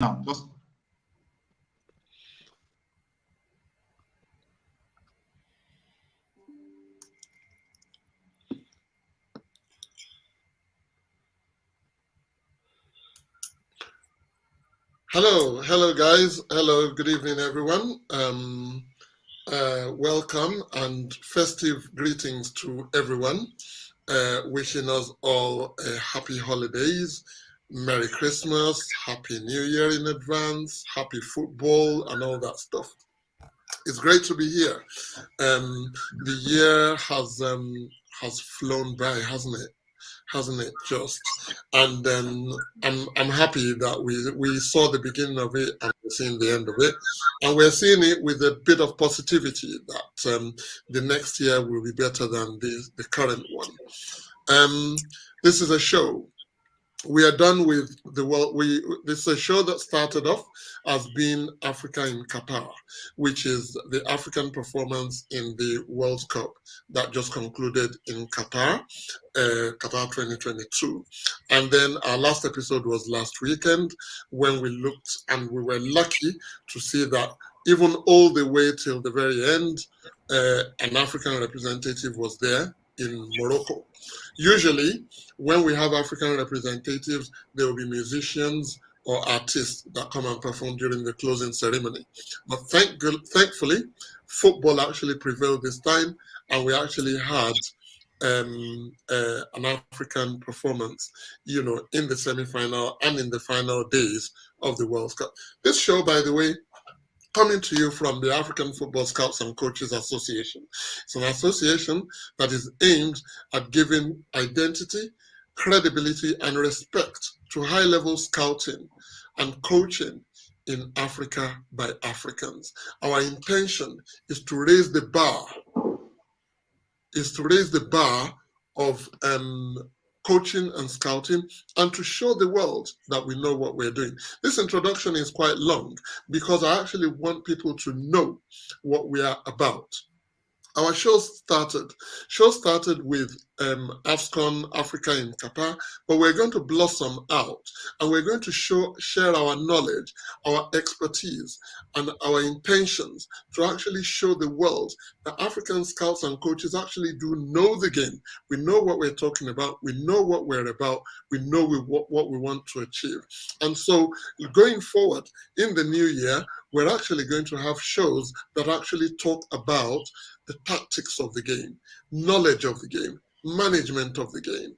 now. Just hello guys. Hello, good evening everyone. Welcome and festive greetings to everyone. Wishing us all a happy holidays, Merry Christmas, Happy New Year in advance, Happy football and all that stuff. It's great to be here. The year has flown by, hasn't it just? And I'm happy that we saw the beginning of it and we're seeing the end of it, and we're seeing it with a bit of positivity that the next year will be better than the current one. This is a show. We are done with the world. This is a show that started off as being Africa in Qatar, which is the African performance in the World Cup that just concluded in Qatar, Qatar 2022. And then our last episode was last weekend when we looked and we were lucky to see that even all the way till the very end, an African representative was there in Morocco. Usually, when we have African representatives, there will be musicians or artists that come and perform during the closing ceremony. But thankfully, football actually prevailed this time, and we actually had an African performance, in the semi-final and in the final days of the World Cup. This show, by the way, coming to you from the African Football Scouts and Coaches Association. It's an association that is aimed at giving identity, credibility, and respect to high-level scouting and coaching in Africa by Africans. Our intention is to raise the bar, of coaching and scouting, and to show the world that we know what we're doing. This introduction is quite long because I actually want people to know what we are about. Our show started with AFCON Africa in Qatar, but we're going to blossom out and we're going to share our knowledge, our expertise, and our intentions to actually show the world that African scouts and coaches actually do know the game. We know what we're talking about, we know what we're about, we know what we want to achieve. And so going forward in the new year, we're actually going to have shows that actually talk about the tactics of the game, knowledge of the game, management of the game.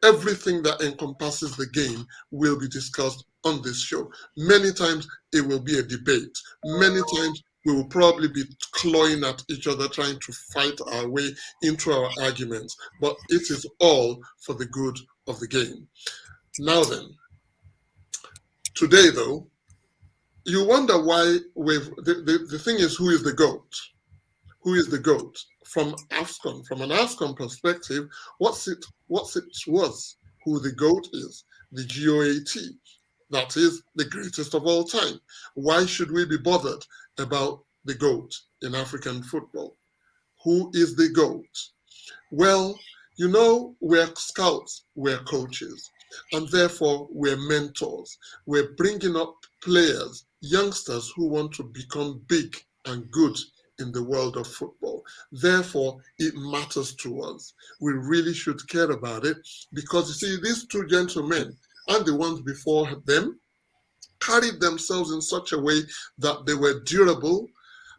Everything that encompasses the game will be discussed on this show. Many times it will be a debate. Many times we will probably be clawing at each other, trying to fight our way into our arguments, but it is all for the good of the game. Now then, today though, you wonder why the thing is, who is the GOAT? Who is the GOAT? From an AFCON perspective, what's it was who the GOAT is? The GOAT. That is the greatest of all time. Why should we be bothered about the GOAT in African football? Who is the GOAT? Well, we're scouts, we're coaches, and therefore we're mentors. We're bringing up players, youngsters who want to become big and good in the world of football. Therefore, it matters to us. We really should care about it because you see, these two gentlemen and the ones before them carried themselves in such a way that they were durable.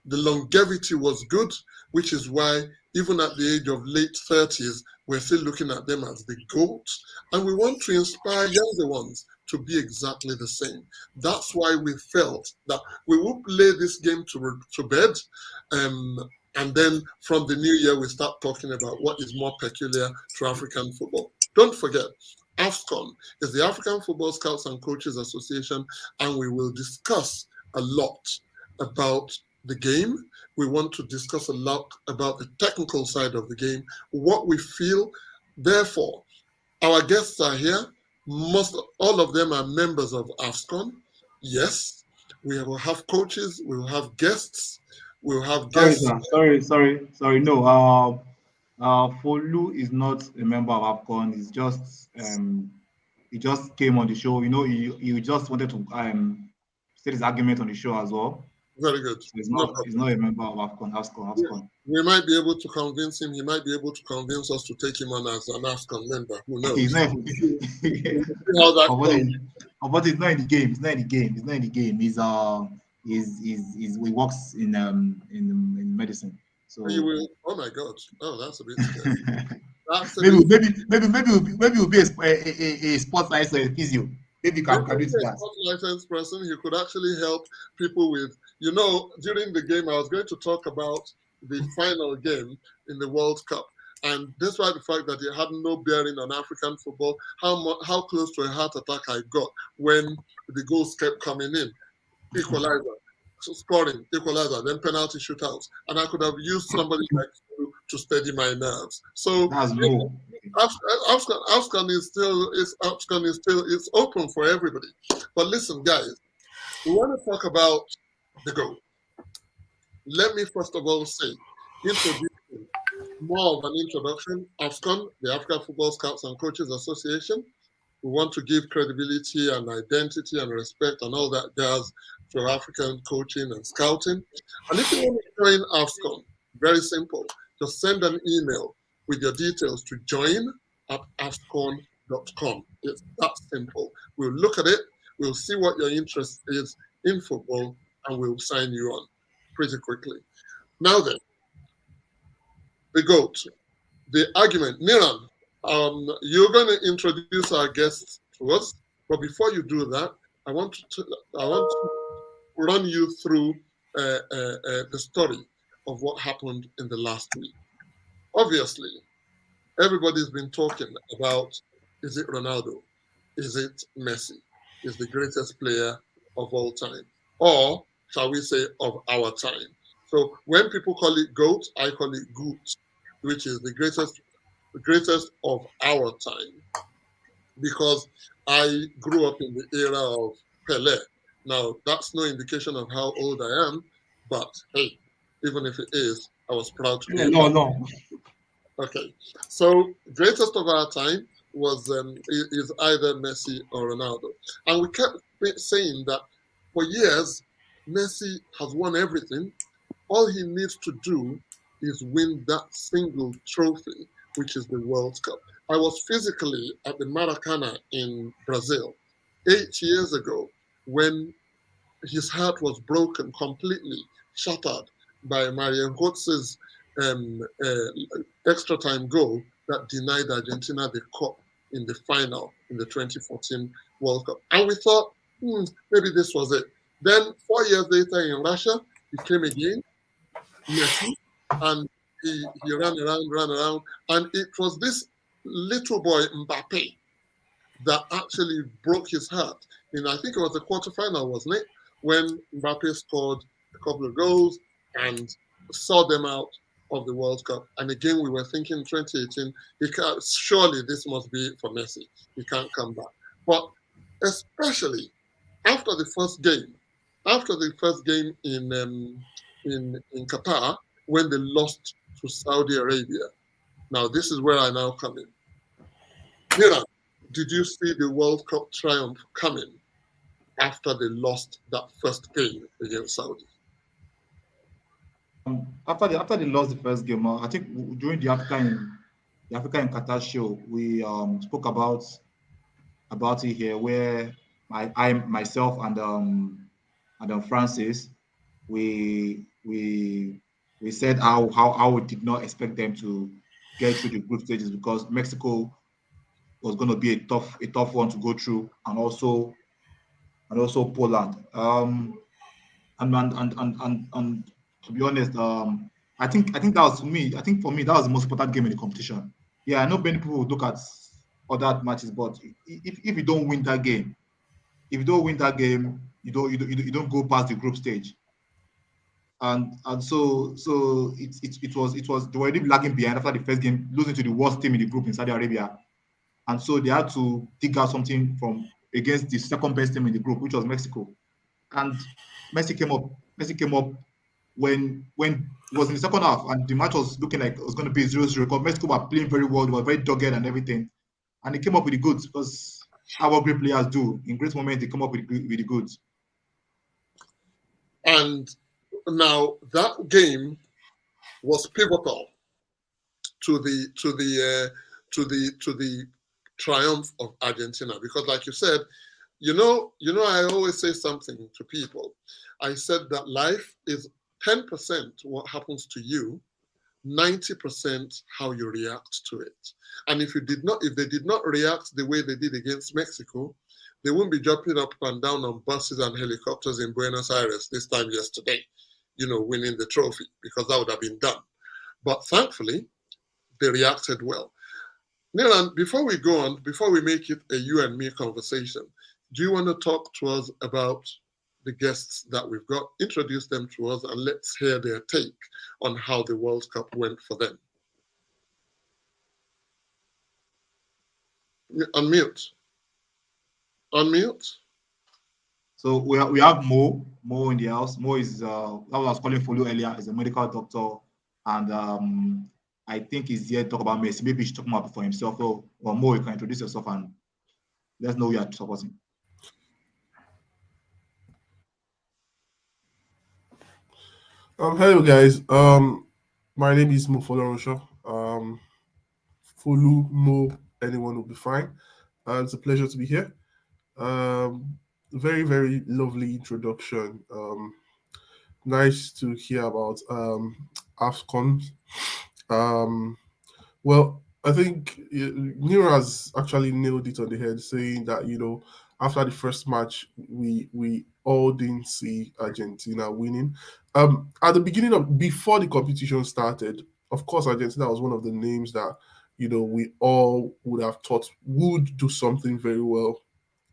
The longevity was good, which is why even at the age of late 30s, we're still looking at them as the GOATs. And we want to inspire younger ones to be exactly the same. That's why we felt that we would lay this game to bed. And then from the new year, we start talking about what is more peculiar to African football. Don't forget, AFCON is the African Football Scouts and Coaches Association, and we will discuss a lot about the game. We want to discuss a lot about the technical side of the game, what we feel. Therefore, our guests are here. All of them are members of AFCON. Yes, we will have coaches, we will have guests, we will have sorry, guests. sir. Sorry. No, Folu is not a member of AFCON. He just came on the show. He just wanted to said his argument on the show as well. Very good. So No he's problem. not a member of AFCON. We might be able to convince him. He might be able to convince us to take him on as an AFCON member. Who Okay, he's knows? not. How that But goes. he's not in the game. He's not in the game. He's not in the game. He works in medicine. So You will. Oh my God. Oh, that's a bit scary. That's a maybe bit. we'll be a sports license physio. Maybe you can do A that. licensed person, he could actually help people with. During the game, I was going to talk about the final game in the World Cup, and despite the fact that it had no bearing on African football, how close to a heart attack I got when the goals kept coming in, equalizer, scoring, equalizer, then penalty shootouts, and I could have used somebody like you to steady my nerves. So That's low. AFCON is still it's open for everybody. But listen, guys, we want to talk about the goal. Let me first of all say, introducing more of an introduction. AFCON, the African Football Scouts and Coaches Association. We want to give credibility and identity and respect and all that does to African coaching and scouting. And if you want to join AFCON, very simple. Just send an email with your details to join@afcon.com. It's that simple. We'll look at it, we'll see what your interest is in football, and we'll sign you on pretty quickly. Now then, the GOAT, the argument. Miran, you're going to introduce our guests to us, but before you do that, I want to run you through the story of what happened in the last week. Obviously, everybody's been talking about, is it Ronaldo? Is it Messi? Is the greatest player of all time? Or shall we say of our time? So when people call it GOAT, I call it GOAT, which is the greatest of our time, because I grew up in the era of Pele. Now, that's no indication of how old I am, but hey, even if it is, I was proud to be a part. No. Okay, so greatest of our time is either Messi or Ronaldo, and we kept saying that for years Messi has won everything. All he needs to do is win that single trophy, which is the World Cup. I was physically at the Maracanã in Brazil 8 years ago when his heart was broken, completely shattered by Marian Götze's extra time goal that denied Argentina the cup in the final in the 2014 World Cup. And we thought, maybe this was it. Then 4 years later in Russia, he came again, Messi, and he ran around. And it was this little boy, Mbappe, that actually broke his heart. And I think it was the quarterfinal, wasn't it? When Mbappe scored a couple of goals and saw them out of the World Cup. And again, we were thinking 2018, surely this must be for Messi. He can't come back. But especially after the first game in Qatar, when they lost to Saudi Arabia. Now, this is where I now come in. Mira, did you see the World Cup triumph coming after they lost that first game against Saudi? After they lost the first game, I think during the Africa in Qatar show, we spoke about it here, where myself and Francis, we said how we did not expect them to get through the group stages because Mexico was going to be a tough one to go through, and also Poland. And to be honest, I think that was for me. I think for me that was the most important game in the competition. Yeah, I know many people would look at other matches, but if you don't win that game, you don't go past the group stage. And so it was they were already lagging behind after the first game, losing to the worst team in the group in Saudi Arabia, and so they had to dig out something from against the second best team in the group, which was Mexico. And Messi came up. Messi came up when it was in the second half, and the match was looking like it was going to be 0-0. Because Mexico were playing very well, they were very dogged and everything, and they came up with the goods because our great players do. In great moments, they come up with the goods. And now that game was pivotal to the triumph of Argentina, because, like you said, I always say something to people. I said that life is 10% what happens to you, 90% how you react to it. And if they did not react the way they did against Mexico, they wouldn't be jumping up and down on buses and helicopters in Buenos Aires this time yesterday, winning the trophy, because that would have been done. But thankfully, they reacted well. Nilan, before we go on, before we make it a you and me conversation, do you want to talk to us about the guests that we've got? Introduce them to us and let's hear their take on how the World Cup went for them. Unmute. Unmute. So we have Mo in the house. Mo is that I was calling for you earlier. Is a medical doctor, and I think he's here to talk about Messi. Maybe he should talk more for himself. Or Mo, you can introduce yourself and let's know who you are supporting. Hello guys. My name is Mo Folorosho. Folu Mo, anyone will be fine. It's a pleasure to be here. Very very lovely introduction. Nice to hear about Afcon. Um, Well, I think Nero has actually nailed it on the head, saying that after the first match, we all didn't see Argentina winning. At the beginning of before the competition started, of course, Argentina was one of the names that we all would have thought would do something very well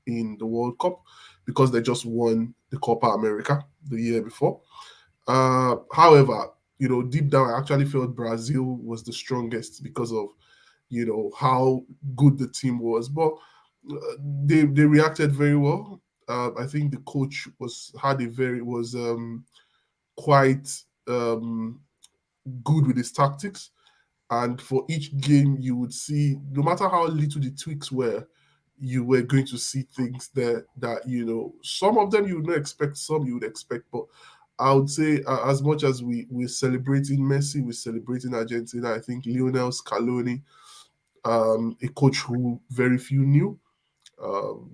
in the World Cup because they just won the Copa America the year before. However, deep down, I actually felt Brazil was the strongest because of, how good the team was. But they reacted very well. I think the coach was quite good with his tactics. And for each game, you would see, no matter how little the tweaks were, you were going to see things there that some of them you would not expect, some you would expect. But I would say, as much as we're celebrating Messi, we're celebrating Argentina. I think Lionel Scaloni, a coach who very few knew,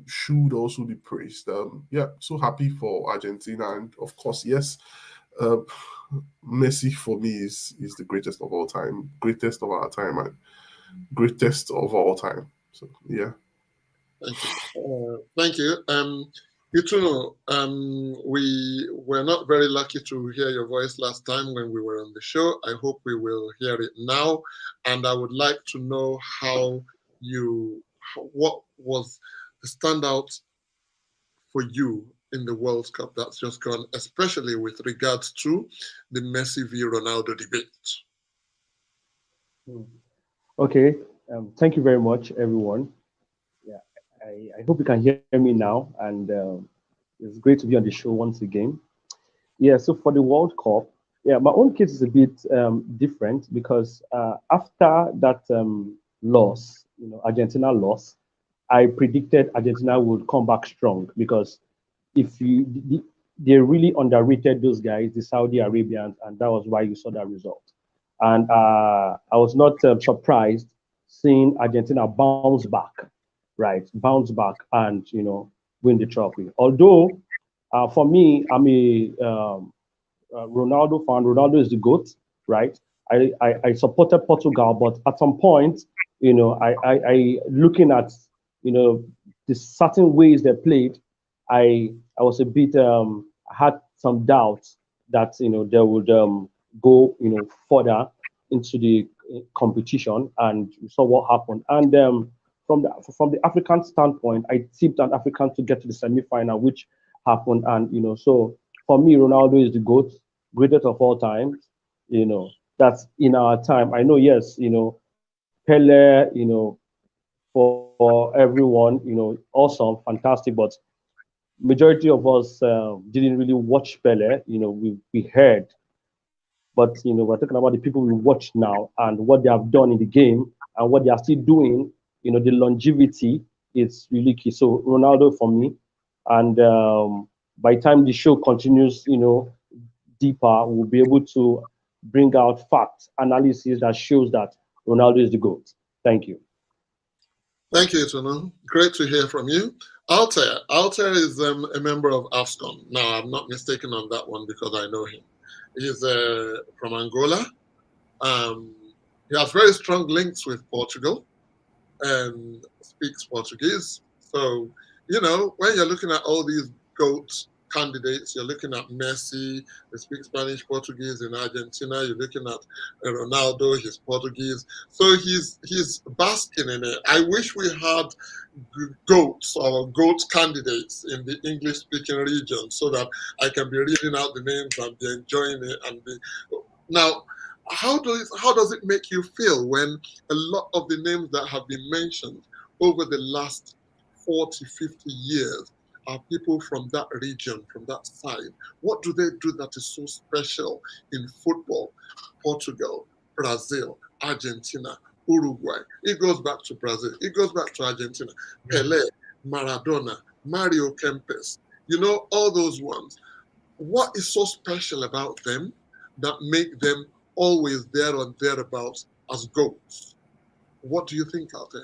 should also be praised. Yeah, so happy for Argentina, and of course, yes, uh, Messi for me is the greatest of all time, greatest of our time, and greatest of all time. So yeah. Thank you. Thank you. Ituno, we were not very lucky to hear your voice last time when we were on the show. I hope we will hear it now. And I would like to know what was the standout for you in the World Cup that's just gone, especially with regards to the Messi v Ronaldo debate. Okay. Thank you very much, everyone. Yeah, I hope you can hear me now, and it's great to be on the show once again. Yeah. So for the World Cup, yeah, my own case is a bit different because after that loss, Argentina loss, I predicted Argentina would come back strong because if you they really underrated those guys, the Saudi Arabians, and that was why you saw that result. And I was not surprised seeing Argentina bounce back, right? Bounce back and win the trophy. Although for me, I'm a Ronaldo fan. Ronaldo is the goat, right? I supported Portugal, but at some point, I looking at the certain ways they played, I was a bit had some doubts that they would go further into the competition, and we saw what happened. And from the African standpoint, I tipped on Africans to get to the semi-final, which happened. And so for me, Ronaldo is the goat, greatest of all time. That's in our time. I know, yes, Pele, for everyone, awesome, fantastic, but majority of us didn't really watch Pele. We heard, but we're talking about the people we watch now and what they have done in the game and what they are still doing. The longevity is really key. So Ronaldo for me, and By the time the show continues, deeper, we'll be able to bring out facts, analysis that shows that Ronaldo is the GOAT. Thank you. Thank you, Tunu. Great to hear from you. Altair. Altair is a member of AFSCON. Now, I'm not mistaken on that one because I know him. He's from Angola. Um, he has very strong links with Portugal and speaks Portuguese. So, when you're looking at all these GOAT candidates, you're looking at Messi, they speak Spanish, Portuguese in Argentina, you're looking at Ronaldo, he's Portuguese. So he's basking in it. I wish we had GOATs or GOAT candidates in the English speaking region so that I can be reading out the names and be enjoying it and be now how does it make you feel when a lot of the names that have been mentioned over the last 40, 50 years are people from that region, from that side? What do they do that is so special in football? Portugal, Brazil, Argentina, Uruguay. It goes back to Brazil. It goes back to Argentina. Pele, Maradona, Mario Kempes. All those ones. What is so special about them that make them always there or thereabouts as goats? What do you think out there?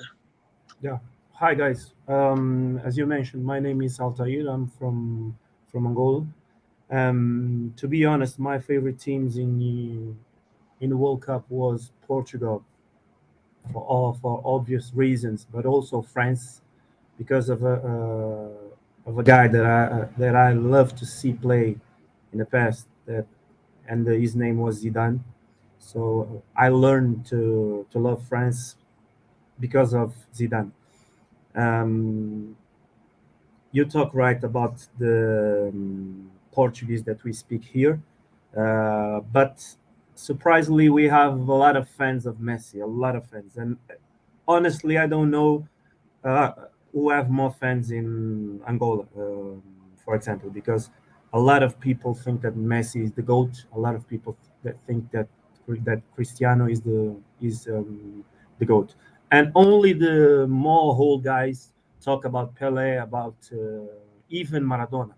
Yeah. Hi guys. As you mentioned, my name is Altair. I'm from Angola. To be honest, my favorite teams in the World Cup was Portugal for obvious reasons, but also France because of a guy that I love to see play in the past. And his name was Zidane. So I learned to love France because of Zidane. Um, you talk right about the Portuguese that we speak here, but surprisingly, we have a lot of fans of Messi, a lot of fans, and honestly, I don't know uh, who have more fans in Angola, for example, because a lot of people think that Messi is the goat. A lot of people that think that Cristiano is the goat, and only the more old guys talk about Pele, about even Maradona.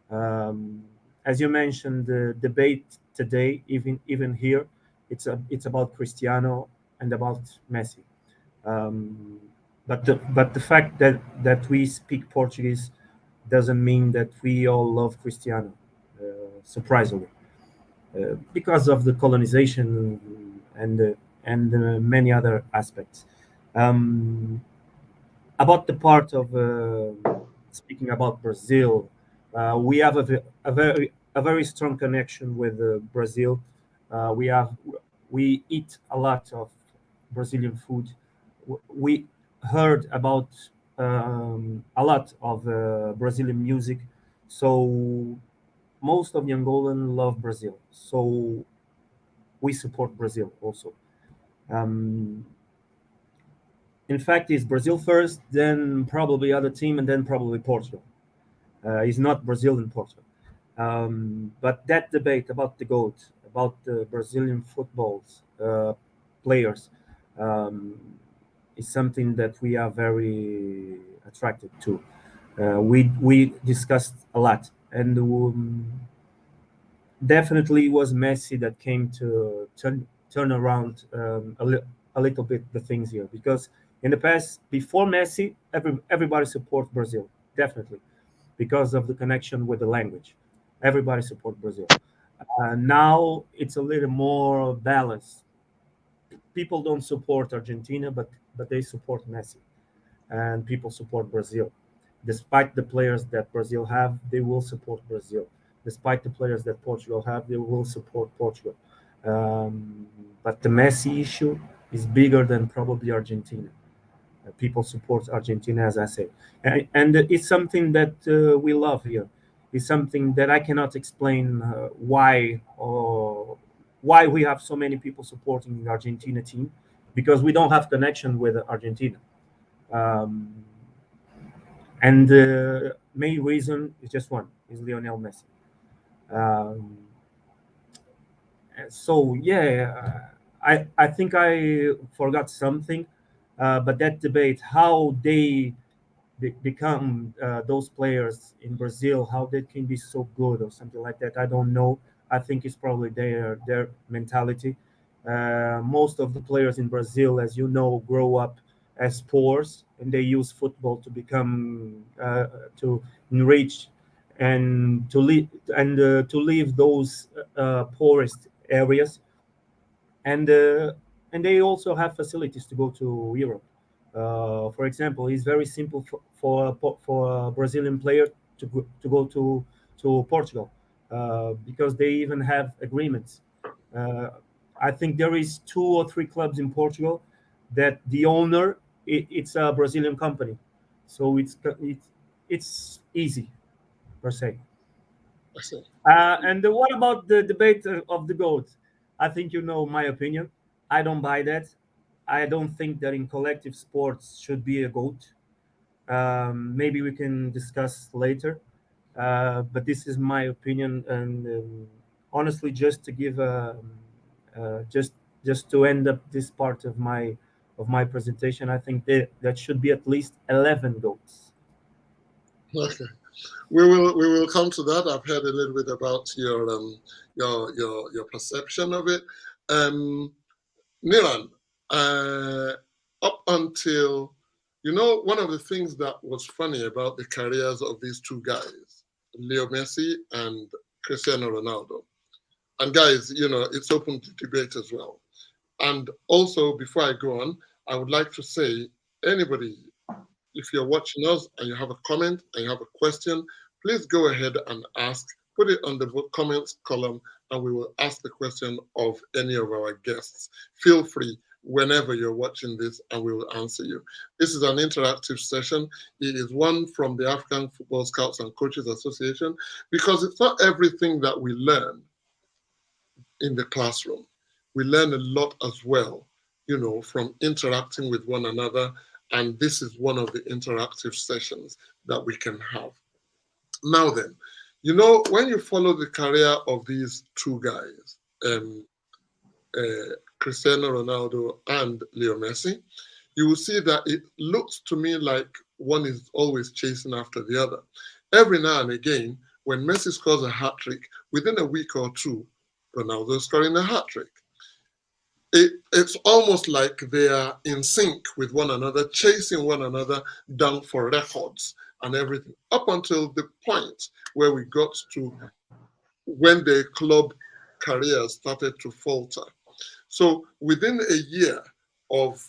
Um, as you mentioned, the debate today, even here, it's about Cristiano and about Messi. Um, but the fact that we speak Portuguese doesn't mean that we all love Cristiano. Surprisingly, because of the colonization and many other aspects. Um, about the part of speaking about Brazil, we have a very strong connection with Brazil. We eat a lot of Brazilian food. We heard about a lot of Brazilian music, so most of the Angolan love Brazil. So we support Brazil also. Um, in fact, it's Brazil first, then probably other team, and then probably Portugal. It's not Brazil and Portugal. But that debate about the GOAT, about the Brazilian footballs players, um, is something that we are very attracted to. We discussed a lot, and definitely it was Messi that came to turn around a little bit the things here, because in the past before Messi, everybody supports Brazil, definitely, because of the connection with the language. Everybody support Brazil. Now it's a little more balanced. People don't support Argentina, but they support Messi, and people support Brazil. Despite the players that Brazil have, they will support Brazil. Despite the players that Portugal have, they will support Portugal. Um, but the Messi issue is bigger than probably Argentina. People support Argentina, as I say, and it's something that we love here. It's something that I cannot explain why we have so many people supporting the Argentina team, because we don't have connection with Argentina. Um, and the main reason is just one: is Lionel Messi. Um, so yeah, I think I forgot something, but that debate, how they become those players in Brazil, how they can be so good or something like that, I don't know. I think it's probably their mentality. Most of the players in Brazil, as you know, grow up as poor, and they use football to become to enrich and to leave those poorest areas, and and they also have facilities to go to Europe. For example, it's very simple for a Brazilian player to go to Portugal, because they even have agreements. Uh, I think there is 2 or 3 clubs in Portugal that the owner, it's a Brazilian company, so it's easy per se. I see. And what about the debate of the GOAT? I think you know my opinion. I don't buy that. I don't think that in collective sports should be a GOAT. Maybe we can discuss later. But this is my opinion, and honestly, just to give just to end up this part of my presentation, I think that should be at least 11 GOATs. Okay. We will come to that. I've heard a little bit about your perception of it. Um, Nilan, up until one of the things that was funny about the careers of these two guys, Leo Messi and Cristiano Ronaldo, and guys, it's open to debate as well. And also, before I go on, I would like to say, anybody, if you're watching us and you have a comment and you have a question, please go ahead and ask. Put it on the comments column, and we will ask the question of any of our guests. Feel free whenever you're watching this, and we will answer you. This is an interactive session. It is one from the African Football Scouts and Coaches Association, because it's not everything that we learn in the classroom. We learn a lot as well, from interacting with one another. And this is one of the interactive sessions that we can have. Now then, when you follow the career of these two guys, Cristiano Ronaldo and Leo Messi, you will see that it looks to me like one is always chasing after the other. Every now and again, when Messi scores a hat trick, within a week or two, Ronaldo is scoring a hat trick. It's almost like they are in sync with one another, chasing one another down for records and everything, up until the point where we got to when the club career started to falter. So within a year of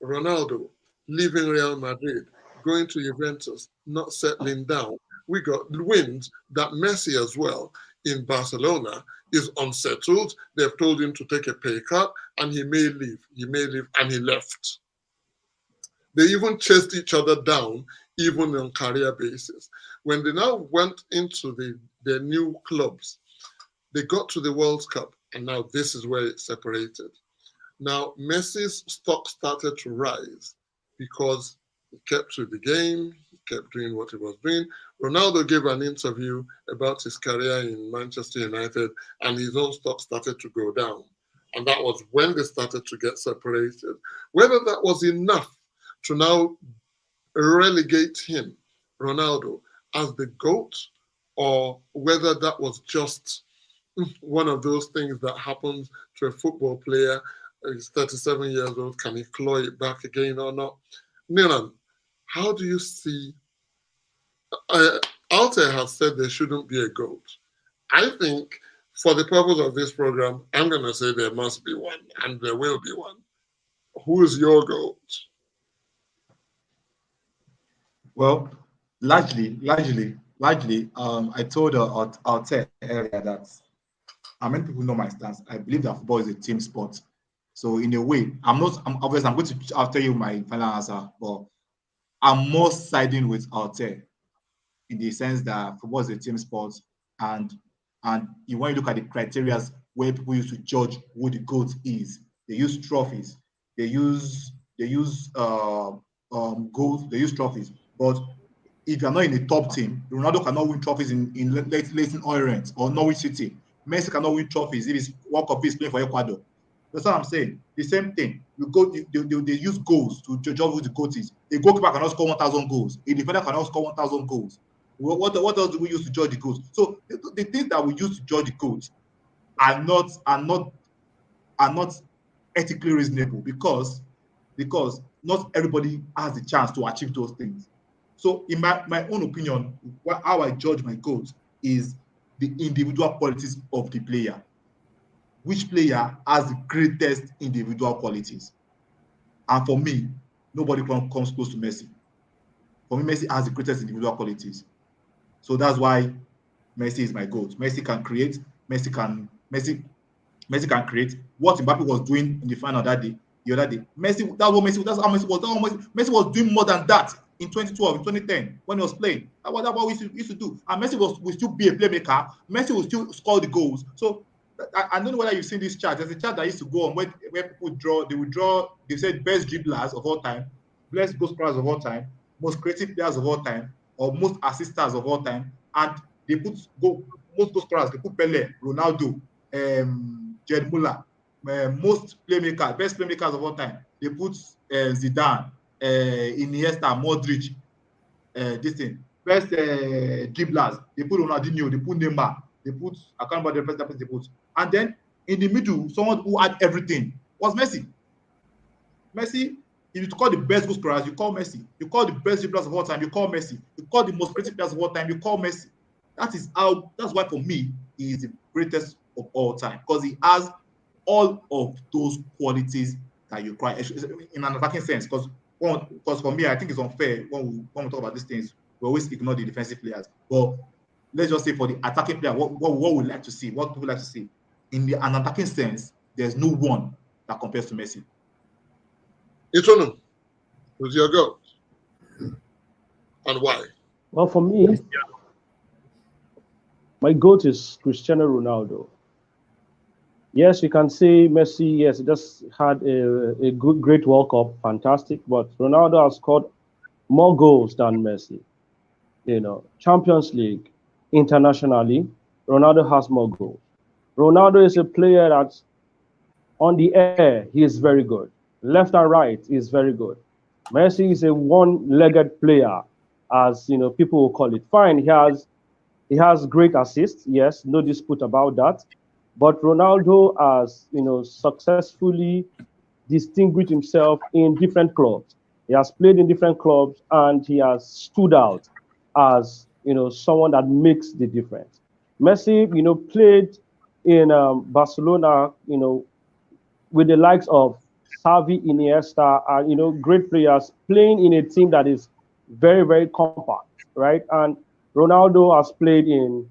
Ronaldo leaving Real Madrid, going to Juventus, not settling down, we got wind that Messi as well in Barcelona is unsettled. They've told him to take a pay cut and he may leave. He may leave, and he left. They even chased each other down, even on career basis. When they now went into their new clubs, they got to the World Cup, and now this is where it separated. Now, Messi's stock started to rise because he kept to the game, he kept doing what he was doing. Ronaldo gave an interview about his career in Manchester United, and his own stock started to go down. And that was when they started to get separated. Whether that was enough to now relegate him, Ronaldo, as the GOAT, or whether that was just one of those things that happens to a football player. He's 37 years old. Can he claw it back again or not? Nilan, how do you see? Altair has said there shouldn't be a GOAT. I think for the purpose of this program, I'm going to say there must be one, and there will be one. Who is your GOAT? Well, largely, I told Altair earlier that many people know my stance. I believe that football is a team sport. So in a way, I'm obviously I'm going to I'll tell you my final answer, but I'm more siding with Altair in the sense that football is a team sport, and when you look at the criteria where people used to judge who the GOAT is, they use trophies, they use goals, they use trophies. But if you're not in a top team, Ronaldo cannot win trophies in Leighton Orient or Norwich City. Messi cannot win trophies if his World Cup is playing for Ecuador. That's what I'm saying. The same thing. You go, they use goals to judge who the goat is. A goalkeeper cannot score 1,000 goals. A defender cannot score 1,000 goals. What else do we use to judge the goals? So the things that we use to judge the goals are not ethically reasonable because not everybody has the chance to achieve those things. So in my own opinion, how I judge my goals is the individual qualities of the player. Which player has the greatest individual qualities? And for me, nobody comes close to Messi. For me, Messi has the greatest individual qualities. So that's why Messi is my GOAT. Messi can create. Messi can create. What Mbappe was doing in the final that day, the other day, that's how Messi was. Messi was doing more than that in 2012, in 2010, when he was playing. That's what we used to do. And Messi will still be a playmaker. Messi will still score the goals. So I don't know whether you've seen this chart. There's a chart that used to go on where people draw, they said best dribblers of all time, best goal scorers of all time, most creative players of all time, or most assisters of all time. And they put most goal scorers, they put Pele, Ronaldo, Jed Muller, most playmakers, best playmakers of all time. They put Zidane, Iniesta, Modric, this thing. Best dribblers, they put Ronaldinho, they put Neymar, they put, I can't remember the first they put. And then in the middle, someone who had everything was Messi. Messi, if you call the best goal scorers, you call Messi. You call the best dribblers of all time, you call Messi. You call the most creative players of all time, you call Messi. That's why for me, he is the greatest of all time because he has all of those qualities that you cry in an attacking sense. Because for me, I think it's unfair when we talk about these things, we always ignore the defensive players. But let's just say for the attacking player, what we like to see, what people like to see in an attacking sense, there's no one that compares to Messi. Itono, who's your GOAT? And why? Well, for me, my GOAT is Cristiano Ronaldo. Yes, you can say Messi, yes, he just had a great World Cup, fantastic, but Ronaldo has scored more goals than Messi. Champions League, internationally, Ronaldo has more goals. Ronaldo is a player that on the air, he is very good. Left and right, he is very good. Messi is a one-legged player, as people will call it. Fine, he has great assists, yes, no dispute about that. But Ronaldo has, successfully distinguished himself in different clubs. He has played in different clubs and he has stood out as, someone that makes the difference. Messi, played in Barcelona, with the likes of Xavi, Iniesta, and great players playing in a team that is very, very compact, right? And Ronaldo has played in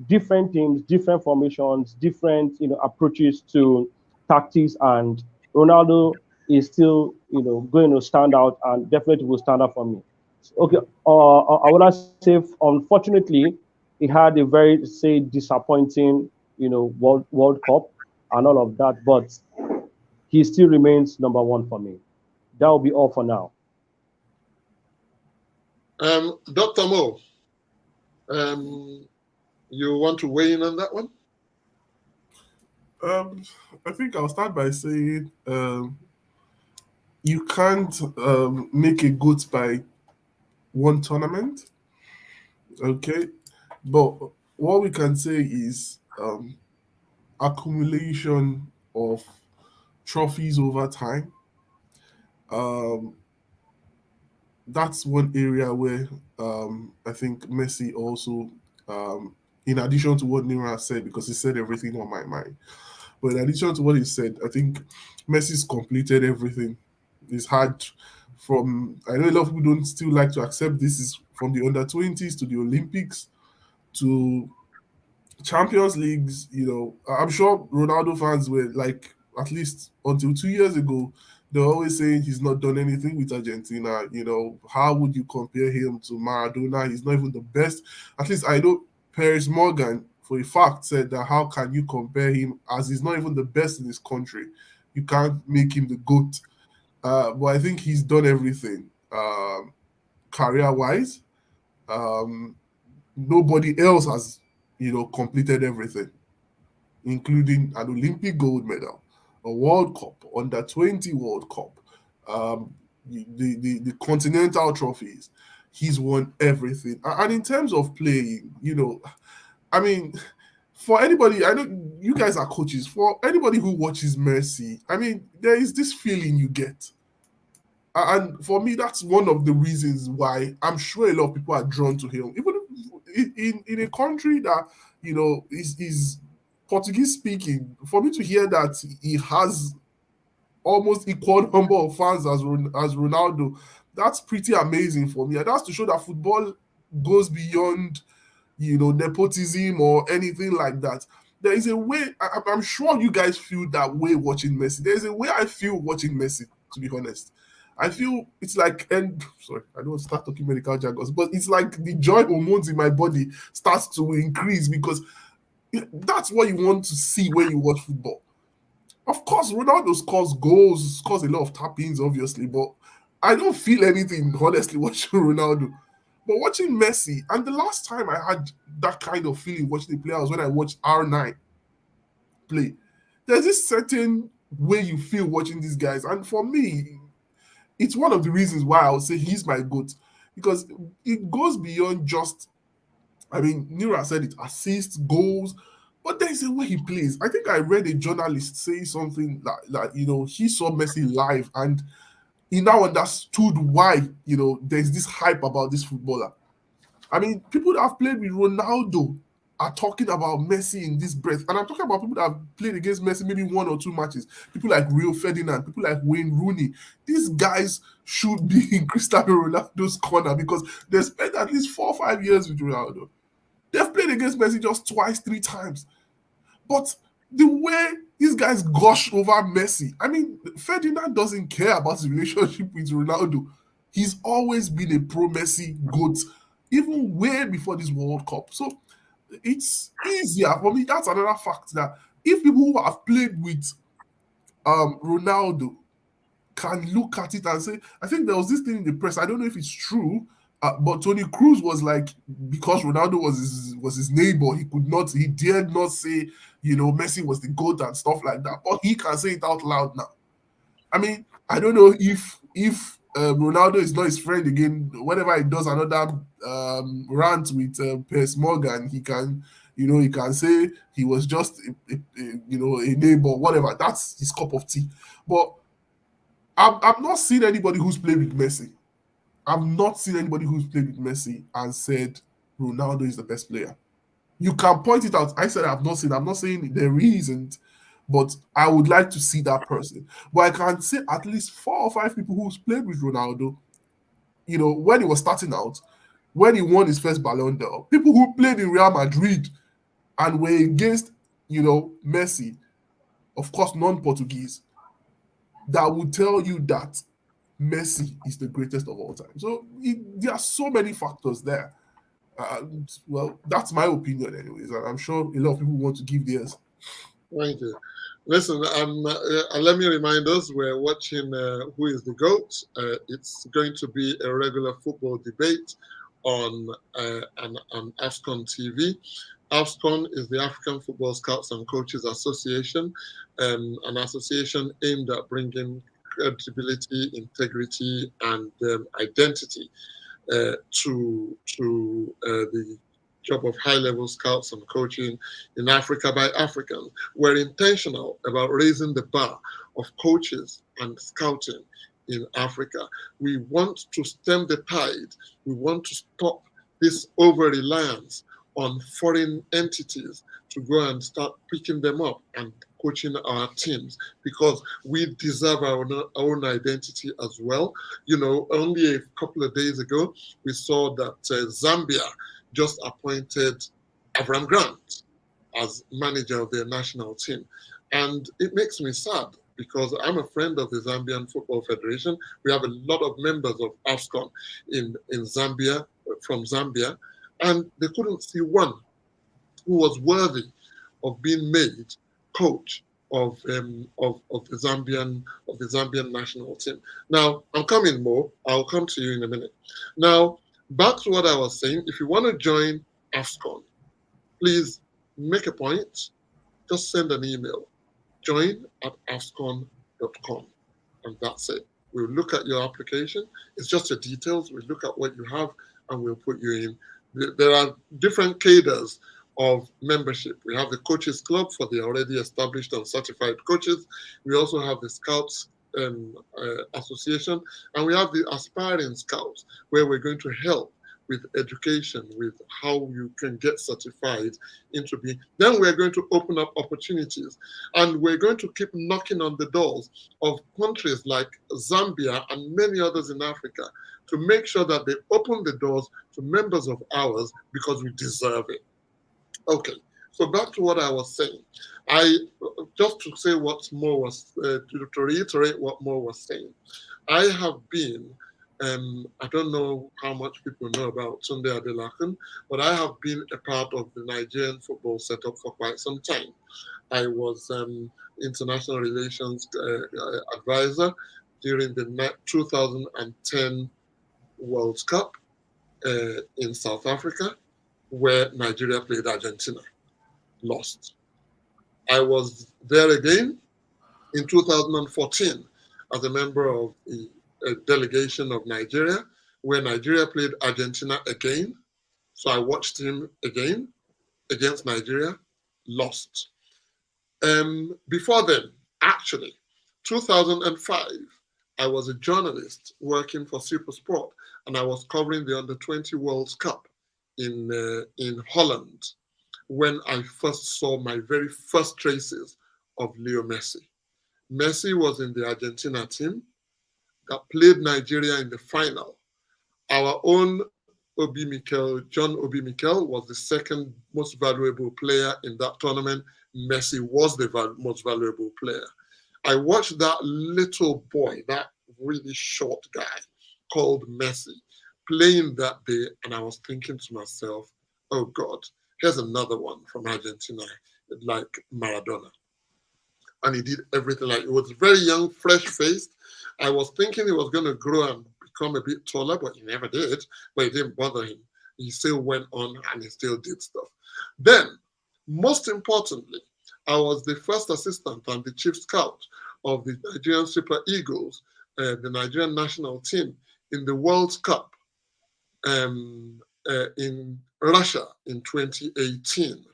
different teams, different formations, different approaches to tactics, and Ronaldo is still going to stand out and definitely will stand out for me. Okay, I would say unfortunately he had a very say disappointing World Cup and all of that, but he still remains number one for me. That will be all for now. Dr. Mo, you want to weigh in on that one? I think I'll start by saying you can't make a GOAT by one tournament. Okay, but what we can say is accumulation of trophies over time. Um, that's one area where I think Messi also, in addition to what Nira said, because he said everything on my mind, but in addition to what he said, I think Messi's completed everything. He's had I know a lot of people don't still like to accept this, is from the under-20s to the Olympics to Champions Leagues. I'm sure Ronaldo fans were like, at least until 2 years ago, they're always saying he's not done anything with Argentina. How would you compare him to Maradona? He's not even the best. At least I know Paris Morgan, for a fact, said that how can you compare him, as he's not even the best in his country? You can't make him the GOAT. But I think he's done everything career-wise. Nobody else has, completed everything, including an Olympic gold medal. a World Cup, under 20 World Cup, the continental trophies. He's won everything. And in terms of playing, I mean, for anybody, I know you guys are coaches. For anybody who watches Messi, I mean, there is this feeling you get. And for me, that's one of the reasons why I'm sure a lot of people are drawn to him. Even in a country that, is Portuguese speaking, for me to hear that he has almost equal number of fans as Ronaldo, that's pretty amazing for me. And that's to show that football goes beyond nepotism or anything like that. There is a way, I'm sure you guys feel that way watching Messi. There's a way I feel watching Messi, to be honest. I feel it's like, and sorry, I don't want to start talking medical jargons, but it's like the joy hormones in my body starts to increase because that's what you want to see when you watch football. Of course, Ronaldo scores goals, scores a lot of tap-ins, obviously, but I don't feel anything, honestly, watching Ronaldo. But watching Messi, and the last time I had that kind of feeling watching the player was when I watched R9 play. There's this certain way you feel watching these guys, and for me, it's one of the reasons why I would say he's my GOAT, because it goes beyond just, I mean, Nira said it, assists, goals, but there's a way he plays. I think I read a journalist say something that he saw Messi live and he now understood why, there's this hype about this footballer. I mean, people that have played with Ronaldo are talking about Messi in this breath. And I'm talking about people that have played against Messi maybe one or two matches. People like Rio Ferdinand, people like Wayne Rooney. These guys should be in Cristiano Ronaldo's corner because they spent at least 4 or 5 years with Ronaldo. They've played against Messi just twice, 3 times. But the way these guys gush over Messi, I mean, Ferdinand doesn't care about his relationship with Ronaldo. He's always been a pro Messi GOAT, even way before this World Cup. So it's easier for me. That's another fact that if people who have played with Ronaldo can look at it and say, I think there was this thing in the press. I don't know if it's true, but Tony Cruz was like, because Ronaldo was his neighbor, he dared not say, Messi was the GOAT and stuff like that. But he can say it out loud now. I mean, I don't know if Ronaldo is not his friend again. Whenever he does another rant with Piers Morgan, he can say he was just a neighbor, whatever. That's his cup of tea. But I've not seen anybody who's played with Messi. I've not seen anybody who's played with Messi and said Ronaldo is the best player. You can point it out. I said I've not seen. I'm not saying there isn't, but I would like to see that person. But I can say at least 4 or 5 people who's played with Ronaldo, when he was starting out, when he won his first Ballon d'Or, people who played in Real Madrid and were against, Messi, of course, non-Portuguese, that would tell you that Messi is the greatest of all time. So there are so many factors there. Well, that's my opinion, anyways. And I'm sure a lot of people want to give theirs. Thank you. Listen, let me remind us, we're watching Who is the GOAT? It's going to be a regular football debate on AFCON TV. AFCON is the African Football Scouts and Coaches Association, an association aimed at bringing credibility, integrity, and identity to the job of high-level scouts and coaching in Africa by Africans. We're intentional about raising the bar of coaches and scouting in Africa. We want to stem the tide. We want to stop this over-reliance on foreign entities to go and start picking them up and coaching our teams, because we deserve our own identity as well. Only a couple of days ago, we saw that Zambia just appointed Avram Grant as manager of their national team. And it makes me sad because I'm a friend of the Zambian Football Federation. We have a lot of members of AFCON in Zambia, from Zambia, and they couldn't see one who was worthy of being made coach of the Zambian national team. Now, I'm coming more. I'll come to you in a minute. Now, back to what I was saying. If you want to join AFCON, please make a point. Just send an email. Join at afcon.com, and that's it. We'll look at your application. It's just your details. We'll look at what you have and we'll put you in. There are different cadres of membership. We have the Coaches Club for the already established and certified coaches. We also have the Scouts Association, and we have the Aspiring Scouts, where we're going to help with education, with how you can get certified into being. Then we're going to open up opportunities, and we're going to keep knocking on the doors of countries like Zambia and many others in Africa to make sure that they open the doors to members of ours because we deserve it. Okay, so back to what I was saying. I just to say what more was to reiterate what more was saying. I have been, I don't know how much people know about Tunde Adelakun, but I have been a part of the Nigerian football setup for quite some time. I was international relations advisor during the 2010 World Cup in South Africa, where Nigeria played Argentina, lost. I was there again in 2014 as a member of the delegation of Nigeria, where Nigeria played Argentina again. So I watched him again against Nigeria, lost. Before then, actually, 2005, I was a journalist working for Super Sport, and I was covering the Under-20 World Cup in Holland when I first saw my very first traces of Leo Messi. Messi was in the Argentina team that played Nigeria in the final. Our own Obi Mikel, John Obi Mikel, was the second most valuable player in that tournament. Messi was the most valuable player. I watched that little boy, that really short guy called Messi, playing that day, and I was thinking to myself, oh God, here's another one from Argentina, like Maradona. And he did everything like, he was very young, fresh-faced. I was thinking he was going to grow and become a bit taller, but he never did. But it didn't bother him. He still went on and he still did stuff. Then, most importantly, I was the first assistant and the chief scout of the Nigerian Super Eagles, the Nigerian national team, in the World Cup in Russia in 2018.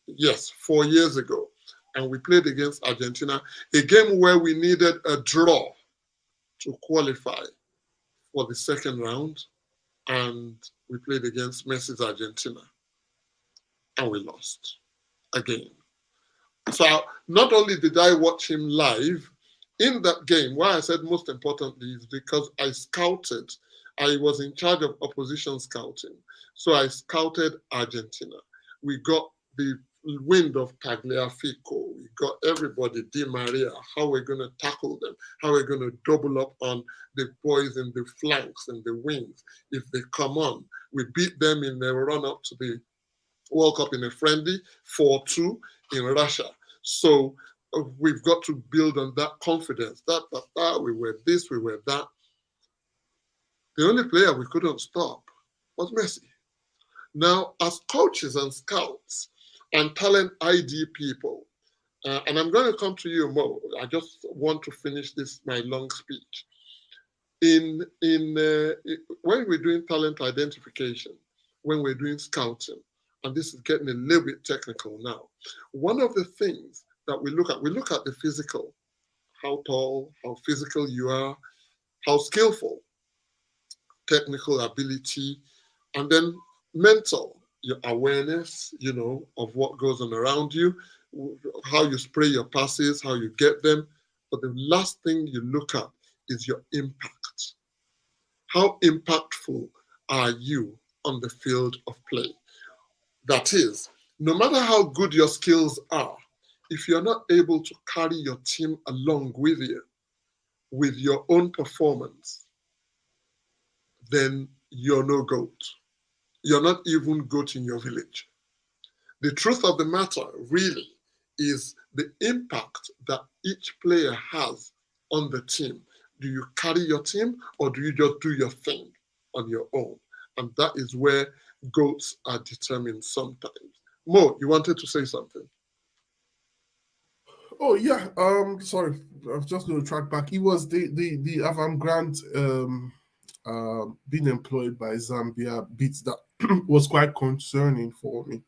Yes, 4 years ago. And we played against Argentina, a game where we needed a draw to qualify for the second round. And we played against Messi's Argentina. And we lost again. So not only did I watch him live in that game, why I said most importantly is because I scouted. I was in charge of opposition scouting. So I scouted Argentina. We got the wind of Tagliafico. We got everybody, Di Maria, how we're going to tackle them, how we're going to double up on the boys in the flanks and the wings. If they come on, we beat them in the run-up to the World Cup in a friendly 4-2 in Russia. So we've got to build on that confidence. We were this, we were that. The only player we couldn't stop was Messi. Now, as coaches and scouts and talent ID people, and I'm going to come to you, Mo. I just want to finish this, my long speech. When we're doing talent identification, when we're doing scouting, and this is getting a little bit technical now, one of the things that we look at the physical, how tall, how physical you are, how skillful, technical ability, and then mental, your awareness, of what goes on around you, how you spray your passes, how you get them. But the last thing you look at is your impact. How impactful are you on the field of play? That is, no matter how good your skills are, if you're not able to carry your team along with you, with your own performance, then you're no goat. You're not even goat in your village. The truth of the matter really is the impact that each player has on the team. Do you carry your team or do you just do your thing on your own? And that is where goats are determined sometimes. Mo, you wanted to say something? Oh yeah. Sorry, I was just going to track back. It was the Avram Grant being employed by Zambia beats that was quite concerning for me.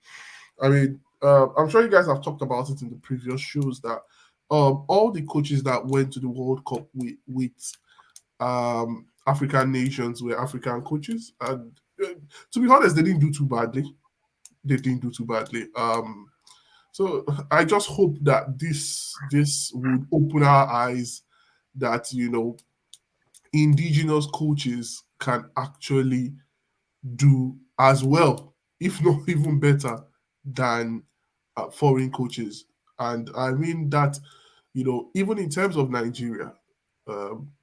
I mean, I'm sure you guys have talked about it in the previous shows that all the coaches that went to the World Cup with African nations were African coaches, and to be honest, they didn't do too badly. They didn't do too badly. So I just hope that this would open our eyes that indigenous coaches can actually do as well, if not even better, than foreign coaches. And I mean that, even in terms of Nigeria,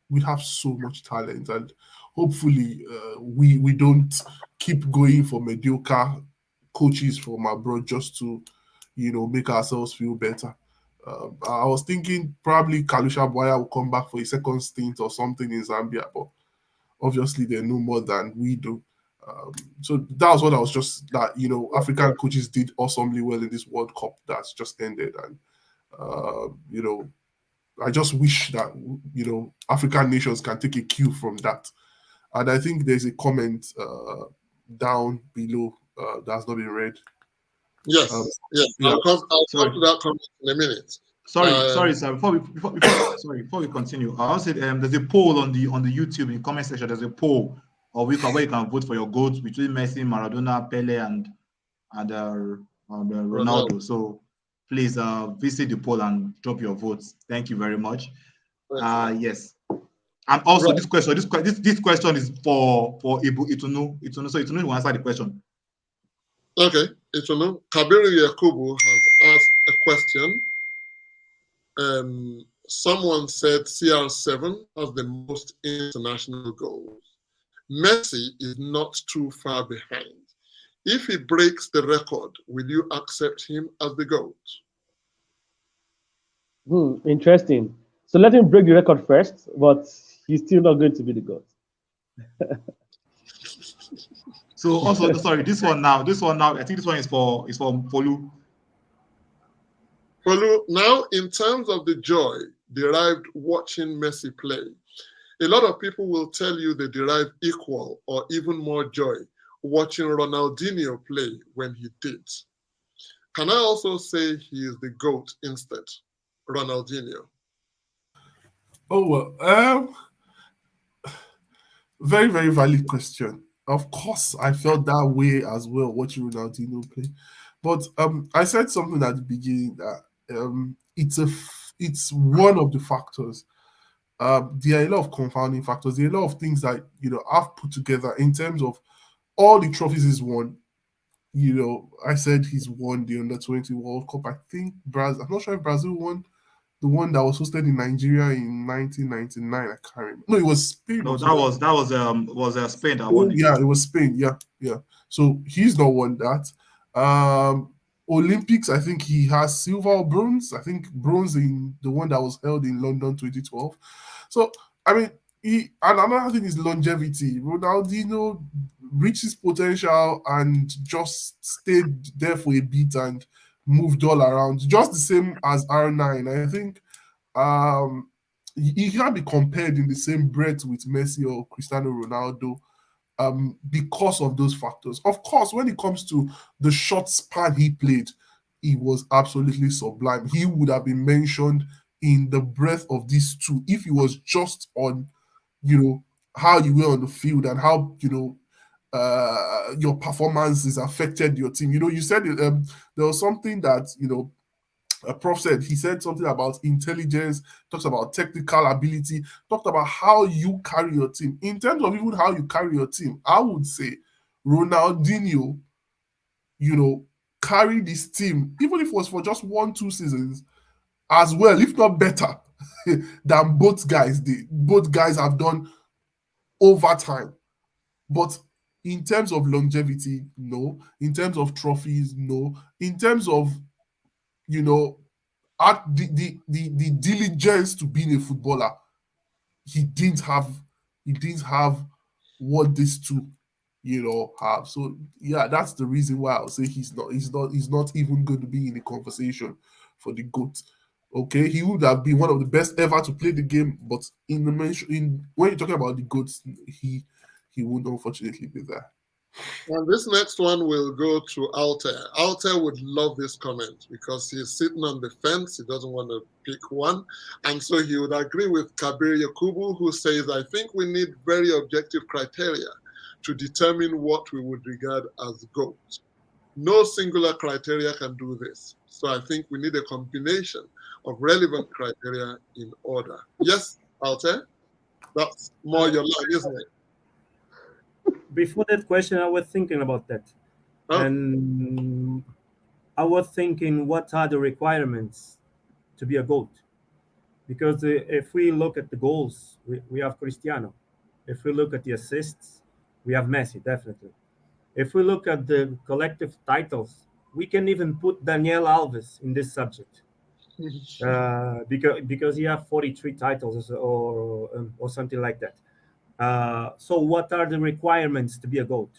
we have so much talent, and hopefully, we don't keep going for mediocre coaches from abroad just to, make ourselves feel better. I was thinking probably Kalusha Boya will come back for a second stint or something in Zambia, but obviously they know more than we do. Um, so that was what I was just that African coaches did awesomely well in this World Cup that's just ended, and I just wish that African nations can take a cue from that. And I think there's a comment down below that has not been read. Um, Yes, yes. yeah, I'll come Sorry. to that comment in a minute. Sorry, sir. Before we continue, I also said there's a poll on the YouTube in comment section. There's a poll where you can vote for your goats between Messi, Maradona, Pele, and Ronaldo. Ronaldo. So please visit the poll and drop your votes. Thank you very much. Yes. And also Right. this question is for Ibu Itunu. So Itunu will answer the question. Okay, it's Kabiru Yakubu has asked a question. Someone said CR7 has the most international goals. Messi is not too far behind. If he breaks the record, will you accept him as the GOAT? Interesting. So let him break the record first, but he's still not going to be the GOAT. So also, sorry, this one now, I think this one is for Folu. Folu, now in terms of the joy derived watching Messi play, a lot of people will tell you they derive equal or even more joy watching Ronaldinho play when he did. Can I also say he is the GOAT instead, Ronaldinho? Oh well, very very valid question. Of course, I felt that way as well watching Ronaldinho play, but I said something at the beginning that it's one of the factors. There are a lot of confounding factors. There are a lot of things that I've put together in terms of all the trophies he's won. I said he's won the Under 20 World Cup. I think Brazil. I'm not sure if Brazil won the one that was hosted in Nigeria in 1999. I can't remember. No, it was Spain No, or something. that was Spain that won it. Yeah, it was Spain. Yeah, yeah. So he's not won that. Olympics, I think he has silver or bronze. I think bronze in the one that was held in London 2012. So I mean, and another thing is longevity. Ronaldinho reached his potential and just stayed there for a bit and moved all around, just the same as R9. I think um, he can't be compared in the same breath with Messi or Cristiano Ronaldo because of those factors. Of course, when it comes to the short span he played, he was absolutely sublime. He would have been mentioned in the breadth of these two if he was just on, how you were on the field and how, your performances affected your team. You said it, there was something that, a prof said. He said something about intelligence, talks about technical ability, talked about how you carry your team. In terms of even how you carry your team, I would say Ronaldinho, carried this team, even if it was for just 1-2 seasons, as well, if not better, than both guys did. Both guys have done over time. But in terms of longevity, no. In terms of trophies, no. In terms of, at the diligence to being a footballer, he didn't have what these two have. So yeah, that's the reason why I'll say he's not even going to be in the conversation for the GOAT. Okay, he would have been one of the best ever to play the game, but when you're talking about the goats, he would unfortunately be there. And this next one will go to Alter. Alter would love this comment because he's sitting on the fence. He doesn't want to pick one. And so he would agree with Kabir Yakubu, who says, I think we need very objective criteria to determine what we would regard as GOAT. No singular criteria can do this. So I think we need a combination of relevant criteria in order. Yes, Alter? That's more your line, isn't it? Before that question, I was thinking about that, Oh, and I was thinking, what are the requirements to be a GOAT? Because if we look at the goals, we have Cristiano. If we look at the assists, we have Messi, definitely. If we look at the collective titles, we can even put Daniel Alves in this subject, because he have 43 titles or something like that. So what are the requirements to be a GOAT?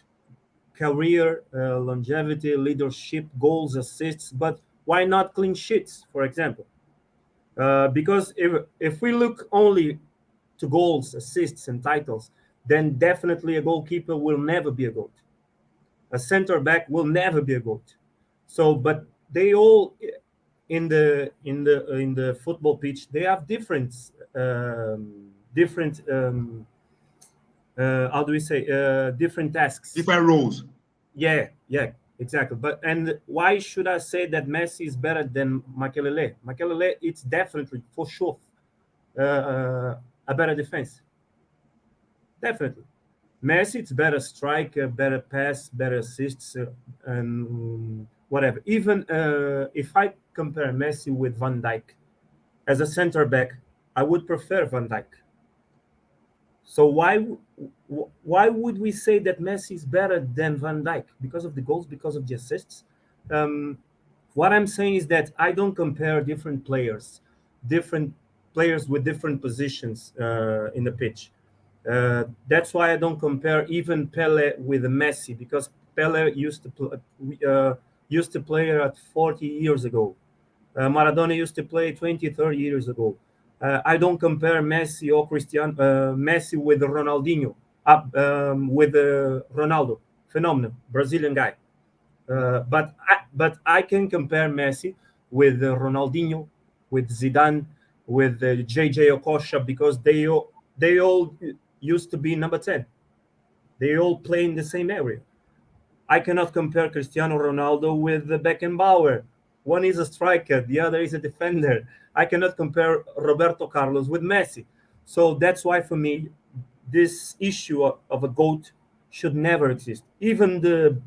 Career, longevity, leadership, goals, assists, but why not clean sheets, for example? Because if we look only to goals, assists, and titles, then definitely a goalkeeper will never be a GOAT. A center back will never be a GOAT. So, but they all in the football pitch, they have different how do we say, different tasks. Different roles. Yeah, yeah, exactly. But and why should I say that Messi is better than Makelele? Makelele, it's definitely for sure a better defense. Definitely. Messi, it's better striker, better pass, better assists, and whatever. Even if I compare Messi with Van Dijk as a center back, I would prefer Van Dijk. So why would we say that Messi is better than Van Dijk? Because of the goals, because of the assists? Um, what I'm saying is that I don't compare different players with different positions in the pitch. That's why I don't compare even Pele with Messi, because Pele used to play at 40 years ago. Maradona used to play 20, 30 years ago. I don't compare Messi with Ronaldinho, with Ronaldo, phenomenal Brazilian guy. But I can compare Messi with Ronaldinho, with Zidane, with JJ Okocha, because they all used to be number 10. They all play in the same area. I cannot compare Cristiano Ronaldo with Beckenbauer. One is a striker, the other is a defender. I cannot compare Roberto Carlos with Messi. So that's why, for me, this issue of a GOAT should never exist. Even the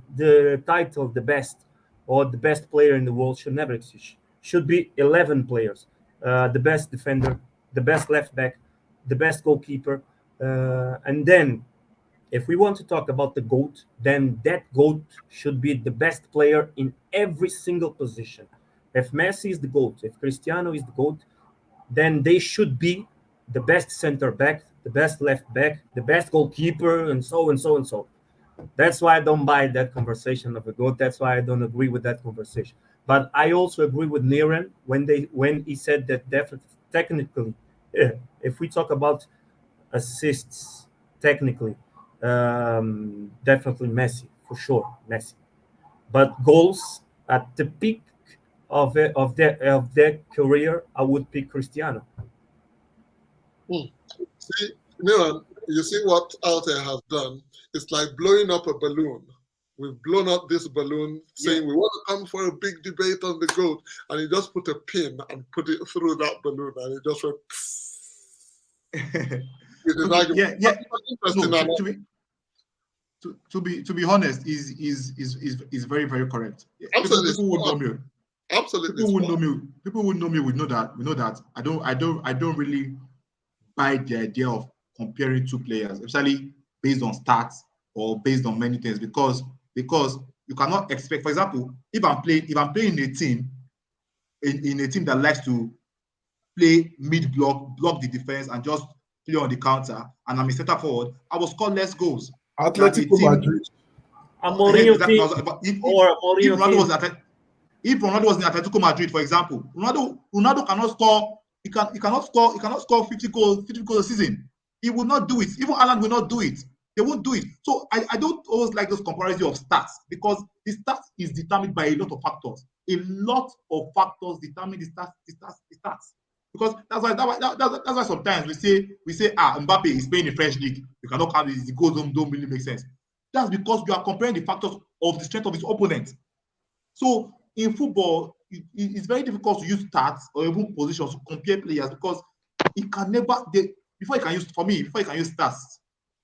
title, the best or the best player in the world, should never exist. Should be 11 players: the best defender, the best left back, the best goalkeeper, and then if we want to talk about the GOAT, then that GOAT should be the best player in every single position. If Messi is the GOAT, if Cristiano is the GOAT, then they should be the best center back, the best left back, the best goalkeeper, and so and so and so. That's why I don't buy that conversation of a GOAT. That's why I don't agree with that conversation. But I also agree with Niran when he said that definitely technically, if we talk about assists technically, definitely Messi, for sure, Messi. But goals at the peak of their career, I would pick Cristiano. see, Miran, you see what Alter has done? It's like blowing up a balloon. We've blown up this balloon saying we want to come for a big debate on the GOAT, and he just put a pin and put it through that balloon, and it just went with his Okay, argument. yeah. That's No, interesting. to be honest, is very, very correct. People Absolutely people would know spot me. on. Absolutely People would spot know on. me. People would know me. Would know that. We know that. I don't really buy the idea of comparing two players, especially based on stats or based on many things, because you cannot expect. For example, if I'm playing in a team that likes to play mid block the defense, and just play on the counter, and I'm a center forward, I will score less goals than a Atletico team. Madrid. A Mourinho Exactly. team But if or a Mourinho Ronaldo team. was at If Ronaldo was in Atletico Madrid, for example, Ronaldo cannot score. He cannot score. He cannot score 50 goals a season. He will not do it. Even Alan will not do it. They won't do it. So I don't always like those comparison of stats, because the stats is determined by a lot of factors. A lot of factors determine the stats. Because that's why sometimes we say Mbappe is playing in French league. You cannot count the goals don't really make sense. That's because you are comparing the factors of the strength of his opponent. So in football, it's very difficult to use stats or even positions to compare players, because it can never before you can use stats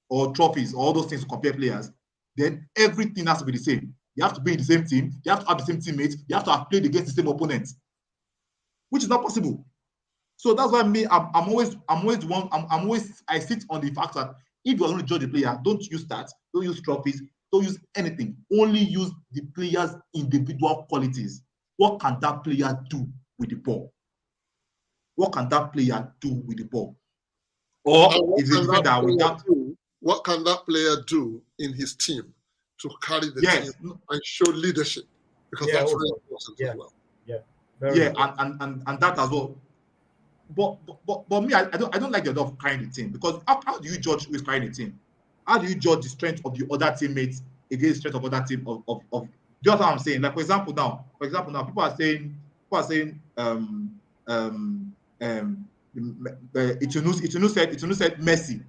or trophies or all those things to compare players, then everything has to be the same. You have to be in the same team, you have to have the same teammates, you have to have played against the same opponents, which is not possible. So that's why I sit on the fact that if you're going to judge a player, don't use stats, don't use trophies, don't use anything. Only use the player's individual qualities. What can that player do with the ball? What can that player do with the ball? Or is a defender without. What can that player do in his team to carry the team and show leadership? Because that's very important as well. And that as well. But me, I don't like the idea of carrying the team, because how do you judge who is carrying the team? How do you judge the strength of the other teammates against the strength of other team of do you know what I'm saying? Like for example now, people are saying Itunu said Messi.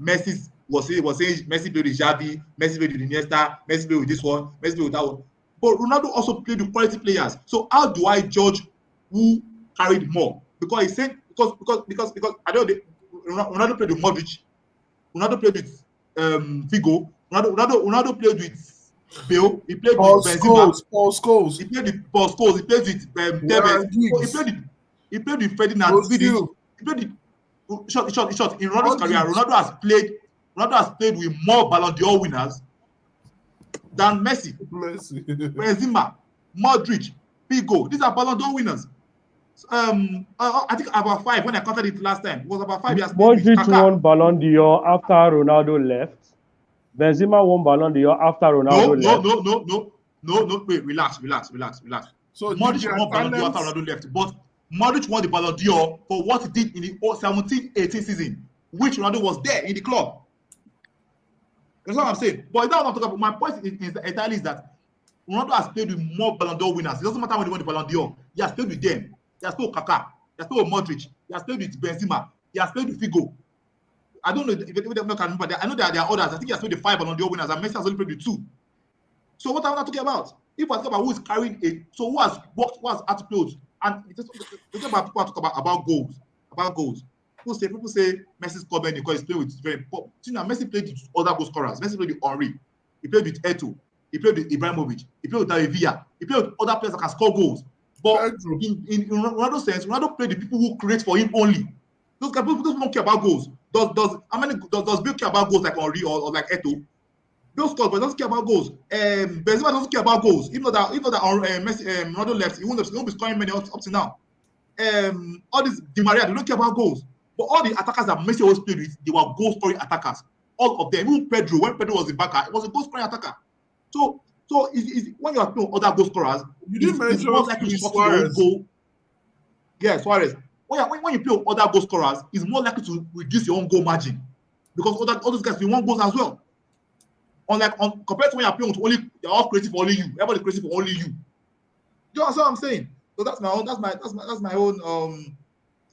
Messi was saying Messi played with Xavi, Messi played with Iniesta, Messi played with this one, Messi played with that one. But Ronaldo also played with quality players. So how do I judge who carried more? Because he said because I don't know, Ronaldo played with Modric, Ronaldo played with Figo, Ronaldo played with Bale, he played with Benzema, Paul Scholes. he played with Paul Scholes, he played with Tevez, so he played with Ferdinand, Vidic, he played with short. In Ronaldo's career, Ronaldo has played with more Ballon d'Or winners than Messi, Benzema, Modric, Figo. These are Ballon d'Or winners. I think about 5 when I counted it last time. It was about 5 years. Modric won Ballon d'Or after Ronaldo left. Benzema won Ballon d'Or after Ronaldo left. No. Wait, relax. So Modric won Ballon d'Or after Ronaldo left, but Modric won the Ballon d'Or for what he did in the 17-18 season, which Ronaldo was there in the club. That's what I'm saying. But that's what I'm talking about. My point entirely is that Ronaldo has played with more Ballon d'Or winners. It doesn't matter when he won the Ballon d'Or. He has played with them. He has played with Kaká. He has played with Modric. He has played with Benzema. He has played with Figo. I don't know if they can remember. I know there are others. I think he has played with 5 Ballon d'Or winners, and Messi has only played with 2. So what am I talking about? If I talk about who is carrying who has worked, who has had to play with, and it's about people talk about goals. People say Messi scored many because he's playing with very. But Messi played with other goal scorers. Messi played with Henry. He played with Eto'o. He played with Ibrahimovic. He played with David Villa. He played with other players that can score goals. But in Ronaldo's sense, Ronaldo played the people who create for him only. Those people don't care about goals. Does Bill care about goals like Henry or like Eto'o? Bill scores, but doesn't care about goals. Benzema doesn't care about goals. Even though Messi, Ronaldo left, he won't be scoring many up to now. All these Di Maria, they don't care about goals. But all the attackers that Messi always played with, they were goal-scoring attackers. All of them. Even Pedro, when Pedro was in backer, it was a goal-scoring attacker. So when you are playing other goal scorers, it's more likely to short your own goal. Yeah, Suarez. When you play other goal scorers, it's more likely to reduce your own goal margin, because all those guys, they want goals as well. Compared to when you're playing with only, they're all creative for only you. Everybody's creative for only you. You know what I'm saying? So that's my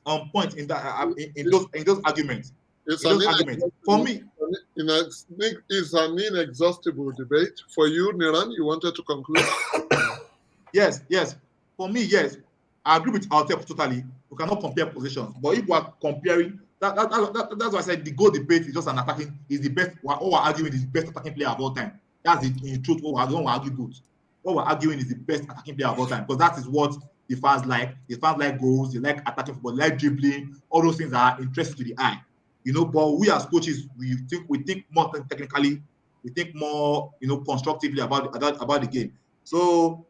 own point in that in those arguments. It's For me. It's an inexhaustible debate. For you, Niran, you wanted to conclude? Yes. For me, yes. I agree with Altep totally. We cannot compare positions. But if we are comparing, that's why I said the goal debate is just an attacking, is the best. What we're arguing is the best attacking player of all time. That's in truth what we're arguing good. What we're arguing is the best attacking player of all time, because that is what the fans like. The fans like goals, they like attacking football, they like dribbling, all those things are interesting to the eye. But we as coaches, we think more technically, we think more, constructively about the game. So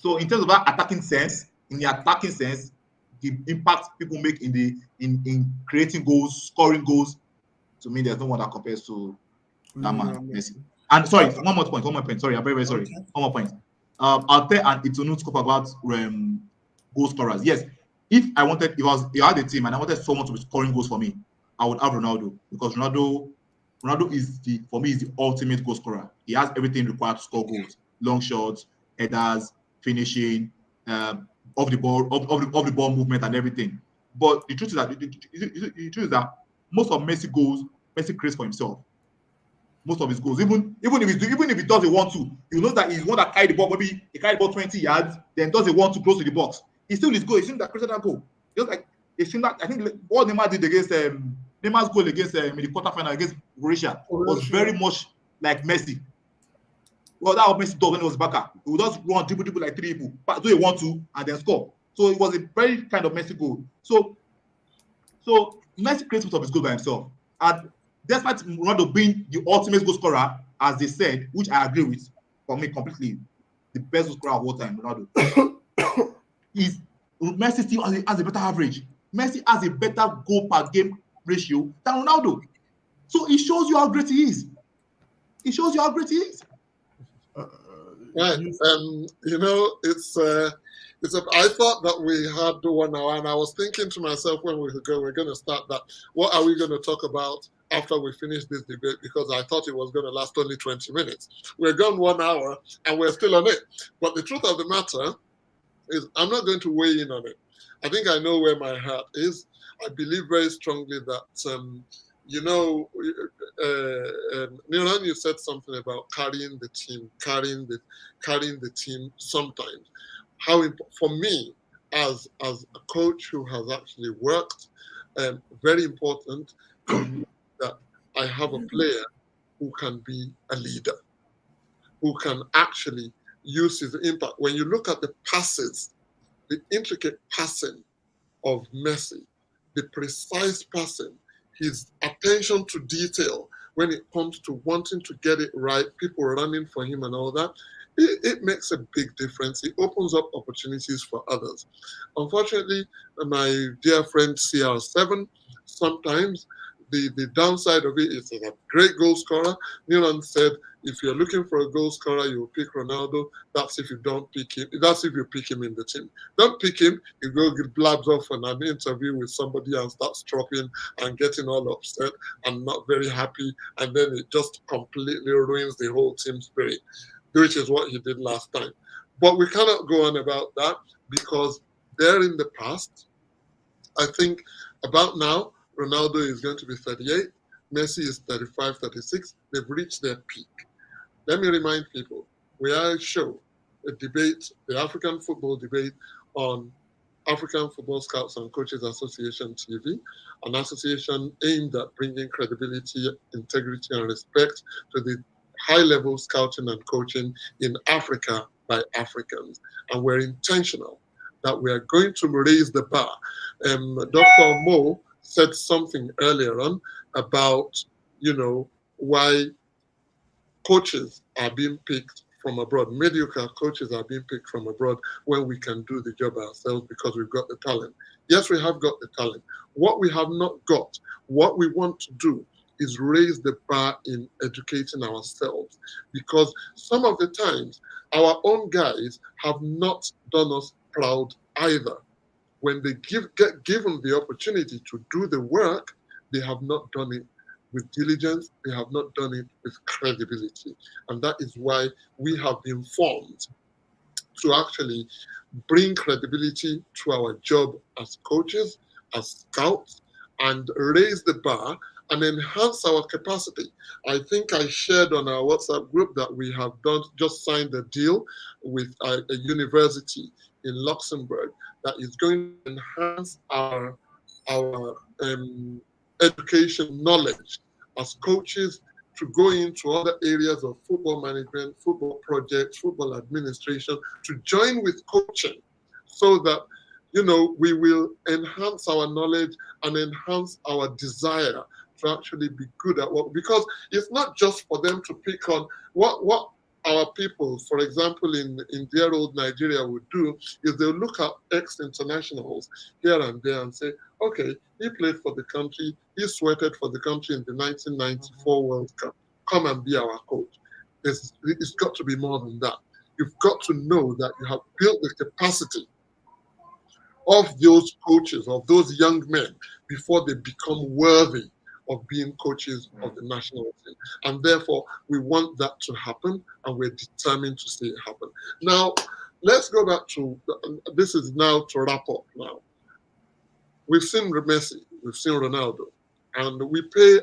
in terms of that attacking sense, the impact people make in creating goals, scoring goals, to me, there's no one that compares to that man, Messi. And sorry, one more point. Sorry, I'm very, very sorry. Okay. One more point. I'll tell and it's to talk about goal scorers. Yes, if I had a team and I wanted someone to be scoring goals for me, I would have Ronaldo because Ronaldo is for me is the ultimate goal scorer. He has everything required to score goals: long shots, headers, finishing, off the ball movement and everything. But the truth is that the truth is that most of Messi goals, Messi creates for himself. Most of his goals, even if he does a 1-2, you know that he's one that carry the ball, maybe he carry the ball 20 yards, then does a 1-2 close to the box. He still his goal. He seems that created that goal. Just like it seemed that I think what Neymar did against Neymar's goal against in the quarterfinal against Croatia was very much like Messi. Well, that was Messi does when he was backer. He would just run dribble like three people, do a 1-2 and then score. So it was a very kind of Messi goal. So Messi creates most of his goals by himself. And despite Ronaldo being the ultimate goal scorer, as they said, which I agree with, for me completely, the best goal scorer of all time, Ronaldo, is Messi still has a better average. Messi has a better goal per game ratio than Ronaldo. So it shows you how great he is. It shows you how great he is. Right. I thought that we had 1 hour, and I was thinking to myself when we're going to start that. What are we going to talk about after we finish this debate? Because I thought it was going to last only 20 minutes. We're gone 1 hour, and we're still on it. But the truth of the matter is, I'm not going to weigh in on it. I think I know where my heart is. I believe very strongly that. Nilan, you said something about carrying the team sometimes. For me, as a coach who has actually worked, very important that I have a player who can be a leader, who can actually use his impact. When you look at the passes, the intricate passing of Messi, the precise passing, his attention to detail when it comes to wanting to get it right, people running for him and all that, it makes a big difference. It opens up opportunities for others. Unfortunately, my dear friend CR7, sometimes the downside of it is a great goal scorer. Nilan said, if you're looking for a goal scorer, you'll pick Ronaldo. That's if you don't pick him. That's if you pick him in the team. Don't pick him. You go get blabs off on an interview with somebody and start stropping and getting all upset and not very happy. And then it just completely ruins the whole team spirit, which is what he did last time. But we cannot go on about that because there in the past, I think about now, Ronaldo is going to be 38. Messi is 35, 36. They've reached their peak. Let me remind people, we are a show, a debate, the African football debate on African Football Scouts and Coaches Association TV, an association aimed at bringing credibility, integrity, and respect to the high-level scouting and coaching in Africa by Africans. And we're intentional that we are going to raise the bar. Dr. Mo said something earlier on about, why coaches are being picked from abroad. Mediocre coaches are being picked from abroad when we can do the job ourselves because we've got the talent. Yes, we have got the talent. What we have not got, what we want to do is raise the bar in educating ourselves because some of the times our own guys have not done us proud either. When they get given the opportunity to do the work, they have not done it with diligence, they have not done it with credibility. And that is why we have been formed to actually bring credibility to our job as coaches, as scouts, and raise the bar and enhance our capacity. I think I shared on our WhatsApp group that we have just signed a deal with a university in Luxembourg that is going to enhance our education knowledge as coaches to go into other areas of football management, football projects, football administration, to join with coaching so that, we will enhance our knowledge and enhance our desire to actually be good at what, because it's not just for them to pick on what our people, for example, in dear old Nigeria would do is they'll look at ex-internationals here and there and say, okay, he played for the country, he sweated for the country in the 1994 World Cup. Come and be our coach. It's got to be more than that. You've got to know that you have built the capacity of those coaches, of those young men, before they become worthy of being coaches of the national team. And therefore, we want that to happen, and we're determined to see it happen. Now, let's go back to this is now to wrap up now. We've seen Messi, we've seen Ronaldo, and we pay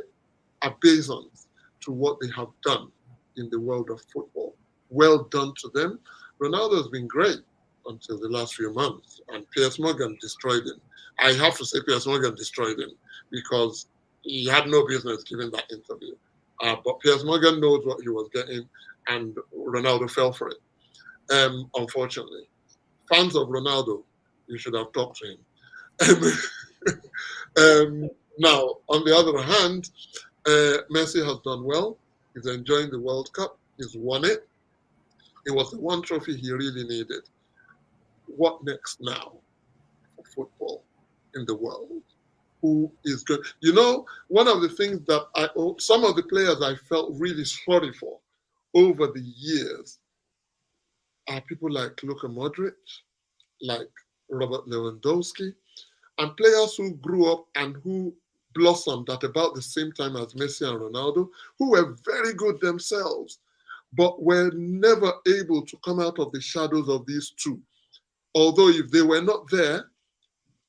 obeisance to what they have done in the world of football. Well done to them. Ronaldo has been great until the last few months, and Piers Morgan destroyed him. I have to say Piers Morgan destroyed him because he had no business giving that interview. But Piers Morgan knows what he was getting, and Ronaldo fell for it. Unfortunately, fans of Ronaldo, you should have talked to him. Now, on the other hand, Messi has done well. He's enjoying the World Cup. He's won it. It was the one trophy he really needed. What next now for football in the world? Who is good? You know, one of the things that some of the players I felt really sorry for over the years are people like Luka Modric, like Robert Lewandowski, and players who grew up and who blossomed at about the same time as Messi and Ronaldo, who were very good themselves, but were never able to come out of the shadows of these two. Although if they were not there,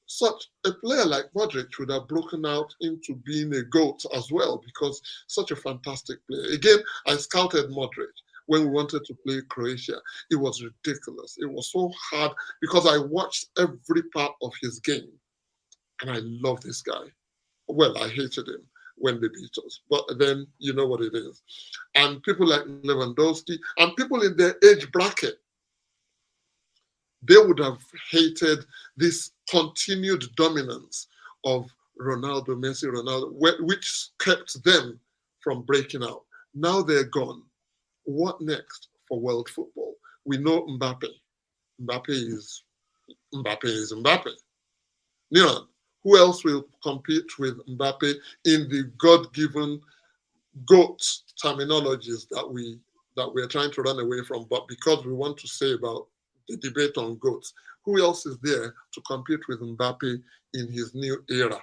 such a player like Modric would have broken out into being a GOAT as well, because such a fantastic player. Again, I scouted Modric when we wanted to play Croatia. It was ridiculous. It was so hard because I watched every part of his game. And I love this guy. Well, I hated him when they beat us, but then you know what it is. And people like Lewandowski and people in their age bracket, they would have hated this continued dominance of Ronaldo, Messi, Ronaldo, which kept them from breaking out. Now they're gone. What next for world football? We know Mbappe. Mbappe is Mbappe. Niran, who else will compete with Mbappe in the God-given GOAT terminologies that we're trying to run away from? But because we want to say about the debate on GOATs, who else is there to compete with Mbappe in his new era?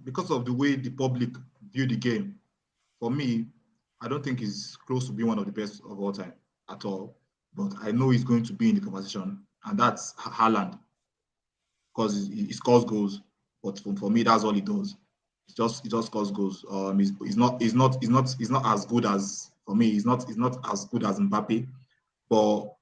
Because of the way the public view the game, for me, I don't think he's close to being one of the best of all time at all. But I know he's going to be in the conversation, and that's Haaland, because he scores goals. But for me, that's all he does. He just scores goals. He's not as good as, for me. He's not as good as Mbappe, but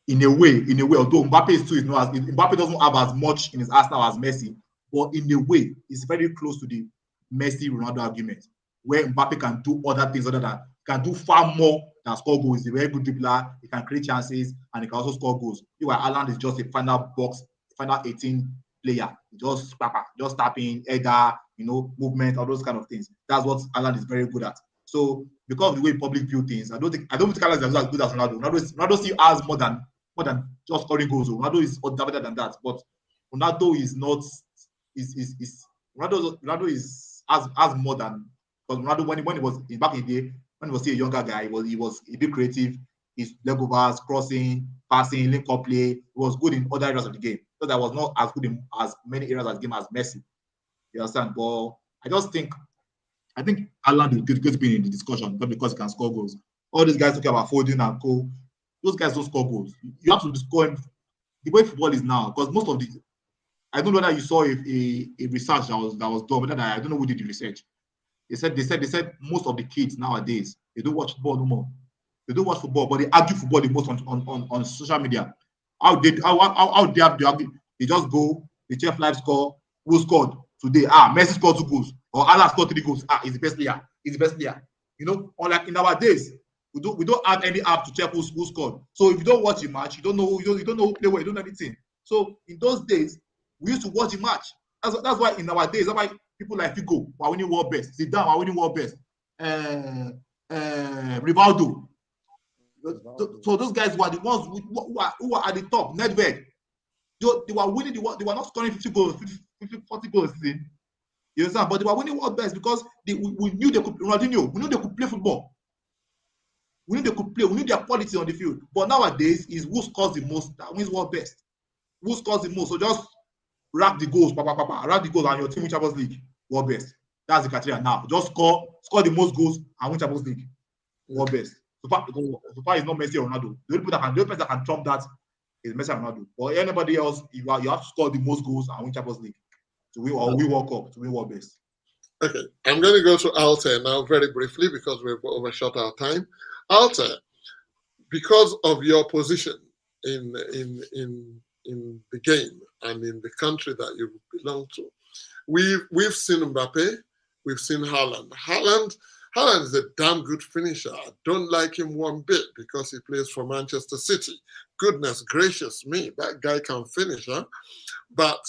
in a way, although Mbappe is not as, Mbappe doesn't have as much in his arsenal as Messi, but in a way, he's very close to the Messi Ronaldo argument, where Mbappe can do other things other than, can do far more than score goals. He's a very good dribbler. He can create chances and he can also score goals. Meanwhile, Haaland is just a final 18 player. Just tapping, header, movement, all those kind of things. That's what Haaland is very good at. So because of the way public view things, I don't think Haaland is as good as Ronaldo. Ronaldo still has more than just scoring goals. Ronaldo is better than that, but Ronaldo is not Ronaldo is has more than, because Ronaldo when he was back in the day, when he was still a younger guy, he was a bit creative. His leg overs, crossing, passing, link up play. He was good in other areas of the game. So that was not as good in as many areas of the game as Messi. You understand? But I think Haaland is going to be in the discussion, not because he can score goals. All these guys talking about Foden and co, those guys don't score goals. You have to score the way football is now, because most of the, I don't know whether you saw a research that was done, but I don't know who did the research. They said most of the kids nowadays, they don't watch football no more. They don't watch football, but they argue football the most on social media. How they argue? They just go, they check live score, who scored today. Messi scored 2 goals, or Alan scored 3 goals. He's the best player. He's the best player. Unlike in our days, we don't have any app to check who scored. So if you don't watch a match, you don't know who play well, you don't know anything. So in those days, we used to watch a match. That's why in our days, that's why people like Figo were winning world best. Zidane were winning world best. Rivaldo. So those guys were the ones who were at the top. Nedved. They were winning. They were not scoring 50 goals, 40 goals. You understand? But they were winning world best because we knew they could. Ronaldinho, we knew they could play football. We knew they could play. We knew their quality on the field. But nowadays, is who scores the most that wins world best. Who scores the most? So just rack the goals, rack the goals, and your team win Champions League world best. That's the criteria now. Just score the most goals and win Champions League world best. So far it's not Messi or Ronaldo. The only person that can trump that is Messi and Ronaldo. Or anybody else, you have to score the most goals and win Champions League to win World Cup to win world best. Okay, I'm going to go to Alter now very briefly because we've overshot our time. Alter, because of your position in the game and in the country that you belong to, we've seen Mbappe, we've seen Haaland. Haaland is a damn good finisher. I don't like him one bit because he plays for Manchester City. Goodness gracious me, that guy can finish, huh? But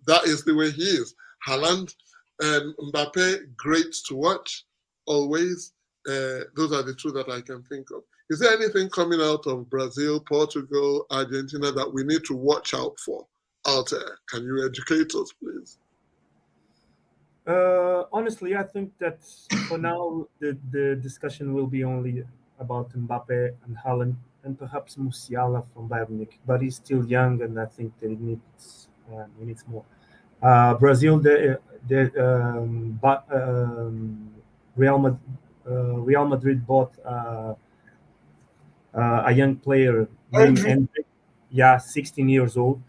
that is the way he is. Haaland and Mbappe, great to watch, always. Those are the two that I can think of. Is there anything coming out of Brazil, Portugal, Argentina that we need to watch out for? Alter, can you educate us, please? Honestly, I think that for now the discussion will be only about Mbappe and Haaland and perhaps Musiala from Bayern Munich, but he's still young, and I think that he needs more. Brazil, Real Madrid, Real Madrid bought a young player named Endrick. Yeah, 16 years old.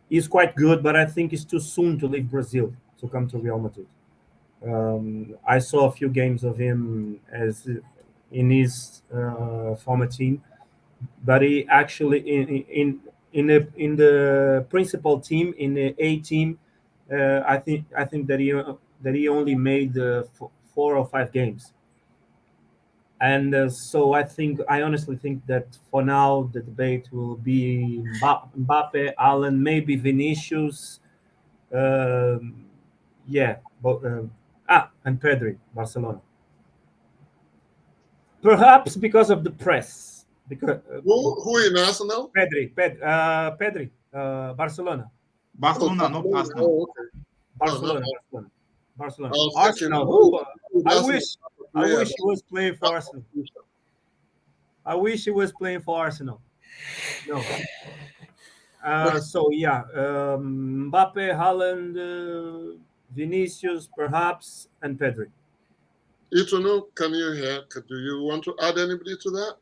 He's quite good, but I think it's too soon to leave Brazil to come to Real Madrid. I saw a few games of him as in his former team, but he actually in the principal team, in the A team, I think that he only made 4 or 5 games. And so I honestly think that for now the debate will be Mbappe, Allen, maybe Vinicius, yeah, but and Pedri, Barcelona. Perhaps because of the press. Because who in Arsenal? Pedri, Barcelona. Barcelona, not Arsenal. Oh, okay. Barcelona. Barcelona. Thinking, Arsenal. I wish he was playing for Arsenal. I wish he was playing for Arsenal. No. So yeah, Mbappe, Haaland, Vinicius, perhaps, and Pedri. Itono, can you hear? Do you want to add anybody to that?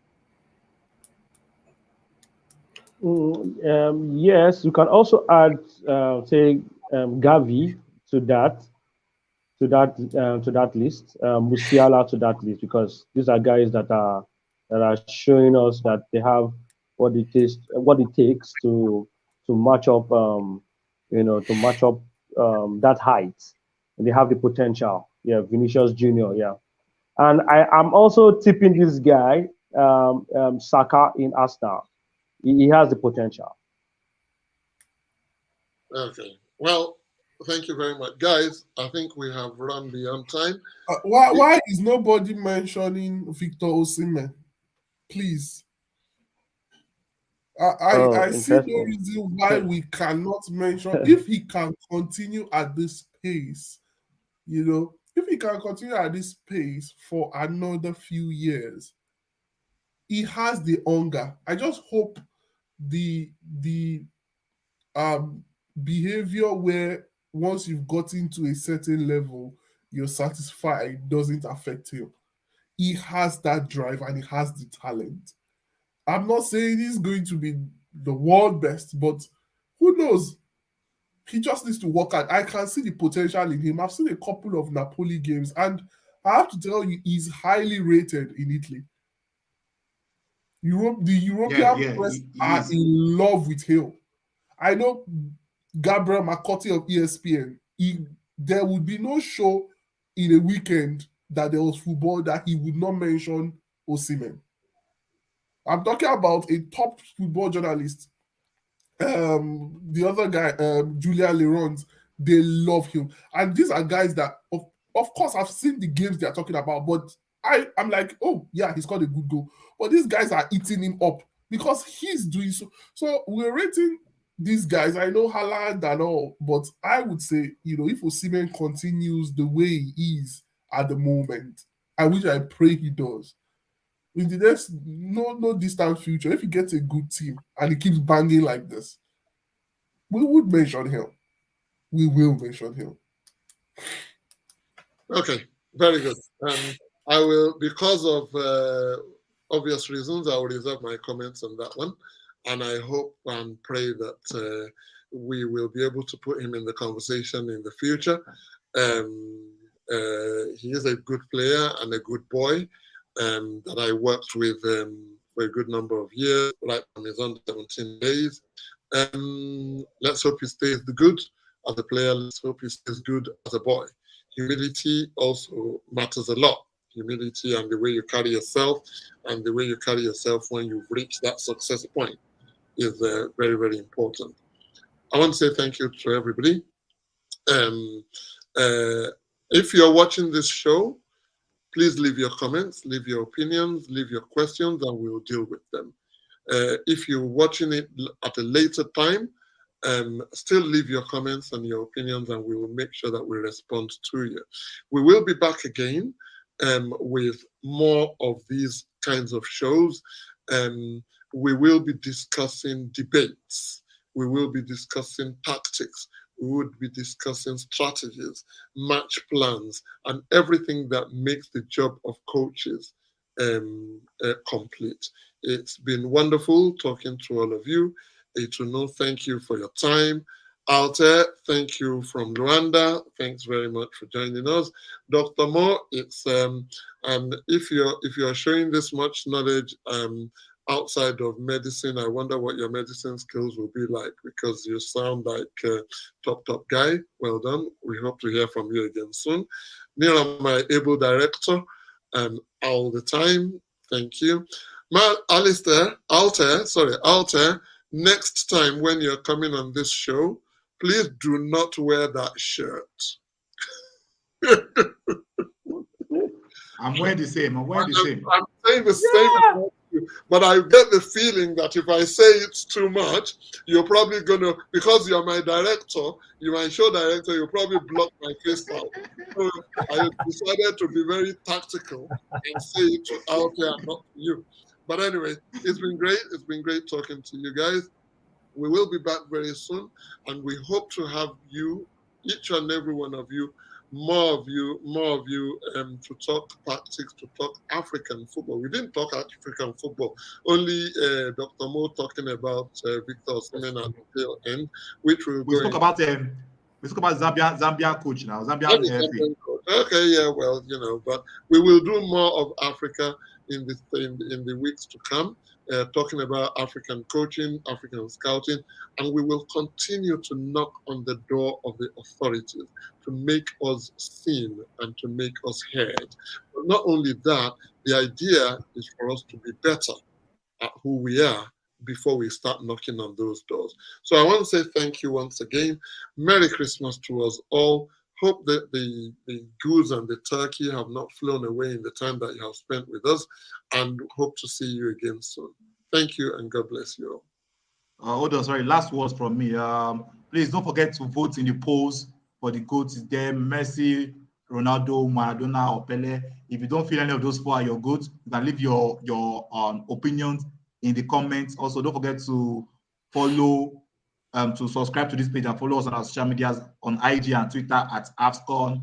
Yes, you can also add, say, Gavi to that list, Musiala to that list, because these are guys that are showing us that they have what it takes to match up, that height. And they have the potential. Yeah, Vinicius Junior. Yeah, and I'm also tipping this guy, Saka in Arsenal. He has the potential. Okay. Well, thank you very much, guys. I think we have run beyond time. Why is nobody mentioning Victor Osimhen? Please. I see no reason why we cannot mention if he can continue at this pace. If he can continue at this pace for another few years, he has the hunger. I just hope the behavior where once you've gotten to a certain level, you're satisfied doesn't affect him. He has that drive and he has the talent. I'm not saying he's going to be the world best, but who knows? He just needs to work out. I can see the potential in him. I've seen a couple of Napoli games, and I have to tell you, he's highly rated in Italy. The European press are in love with him. I know Gabriel Macotti of ESPN, there would be no show in a weekend that there was football that he would not mention Osimhen. I'm talking about a top football journalist. The other guy, Julia Leron's, they love him. And these are guys that, of course, I've seen the games they're talking about, but I'm like, oh, yeah, he's got a good goal. But these guys are eating him up because he's doing so. So we're rating these guys, I know Haaland and all, but I would say, if Osimhen continues the way he is at the moment, I pray he does. In the next no distant future, if he gets a good team and he keeps banging like this, we would mention him. We will mention him. Okay, very good. I will, because of obvious reasons, I will reserve my comments on that one. And I hope and pray that we will be able to put him in the conversation in the future. He is a good player and a good boy that I worked with for a good number of years, right from his under 17 days. Let's hope he stays good as a player. Let's hope he stays good as a boy. Humility also matters a lot. Humility and the way you carry yourself and the way you carry yourself when you've reached that success point is very, very important. I want to say thank you to everybody. If you're watching this show, please leave your comments, leave your opinions, leave your questions, and we'll deal with them. If you're watching it at a later time, still leave your comments and your opinions, and we will make sure that we respond to you. We will be back again with more of these kinds of shows. We will be discussing debates. We will be discussing tactics. We would be discussing strategies, match plans, and everything that makes the job of coaches complete. It's been wonderful talking to all of you. Etuno, thank you for your time. Alter, thank you from Rwanda. Thanks very much for joining us. Dr. Mo, it's and if you're showing this much knowledge outside of medicine, I wonder what your medicine skills will be like, because you sound like a top guy. Well done. We hope to hear from you again soon. Neil, my able director, all the time. Thank you. Alter, next time when you're coming on this show, please do not wear that shirt. I'm wearing the same. I'm saying the same. But I get the feeling that if I say it's too much, you're probably gonna, because you're my director, you're my show director, you'll probably block my face out. So I decided to be very tactical and say it out there and not to you. But anyway, it's been great. It's been great talking to you guys. We will be back very soon, and we hope to have you, each and every one of you, more of you, to talk tactics, to talk African football. We didn't talk African football, only Dr. Mo talking about Victor Osimhen at the tail end, which we spoke about Zambia coach now, Zambia coach. Okay, yeah, well, but we will do more of Africa in the weeks to come. Talking about African coaching, African scouting, and we will continue to knock on the door of the authorities to make us seen and to make us heard. But not only that, the idea is for us to be better at who we are before we start knocking on those doors. So I want to say thank you once again. Merry Christmas to us all. Hope that the goose and the turkey have not flown away in the time that you have spent with us, and hope to see you again soon. Thank you, and God bless you all. Hold on, sorry. Last words from me. Please don't forget to vote in the polls for the goats. There, Messi, Ronaldo, Maradona, or Pele. If you don't feel any of those four are your goats, you can leave your opinions in the comments. Also, don't forget to follow, to subscribe to this page and follow us on our social medias on IG and Twitter at AFSCON.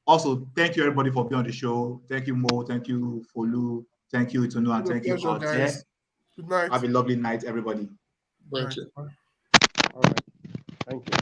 Also, thank you everybody for being on the show. Thank you, Mo. Thank you, Folu. Thank you, Itunu, and thank you, Alter. Good night. Have a lovely night, everybody. Thank you. All right. Thank you.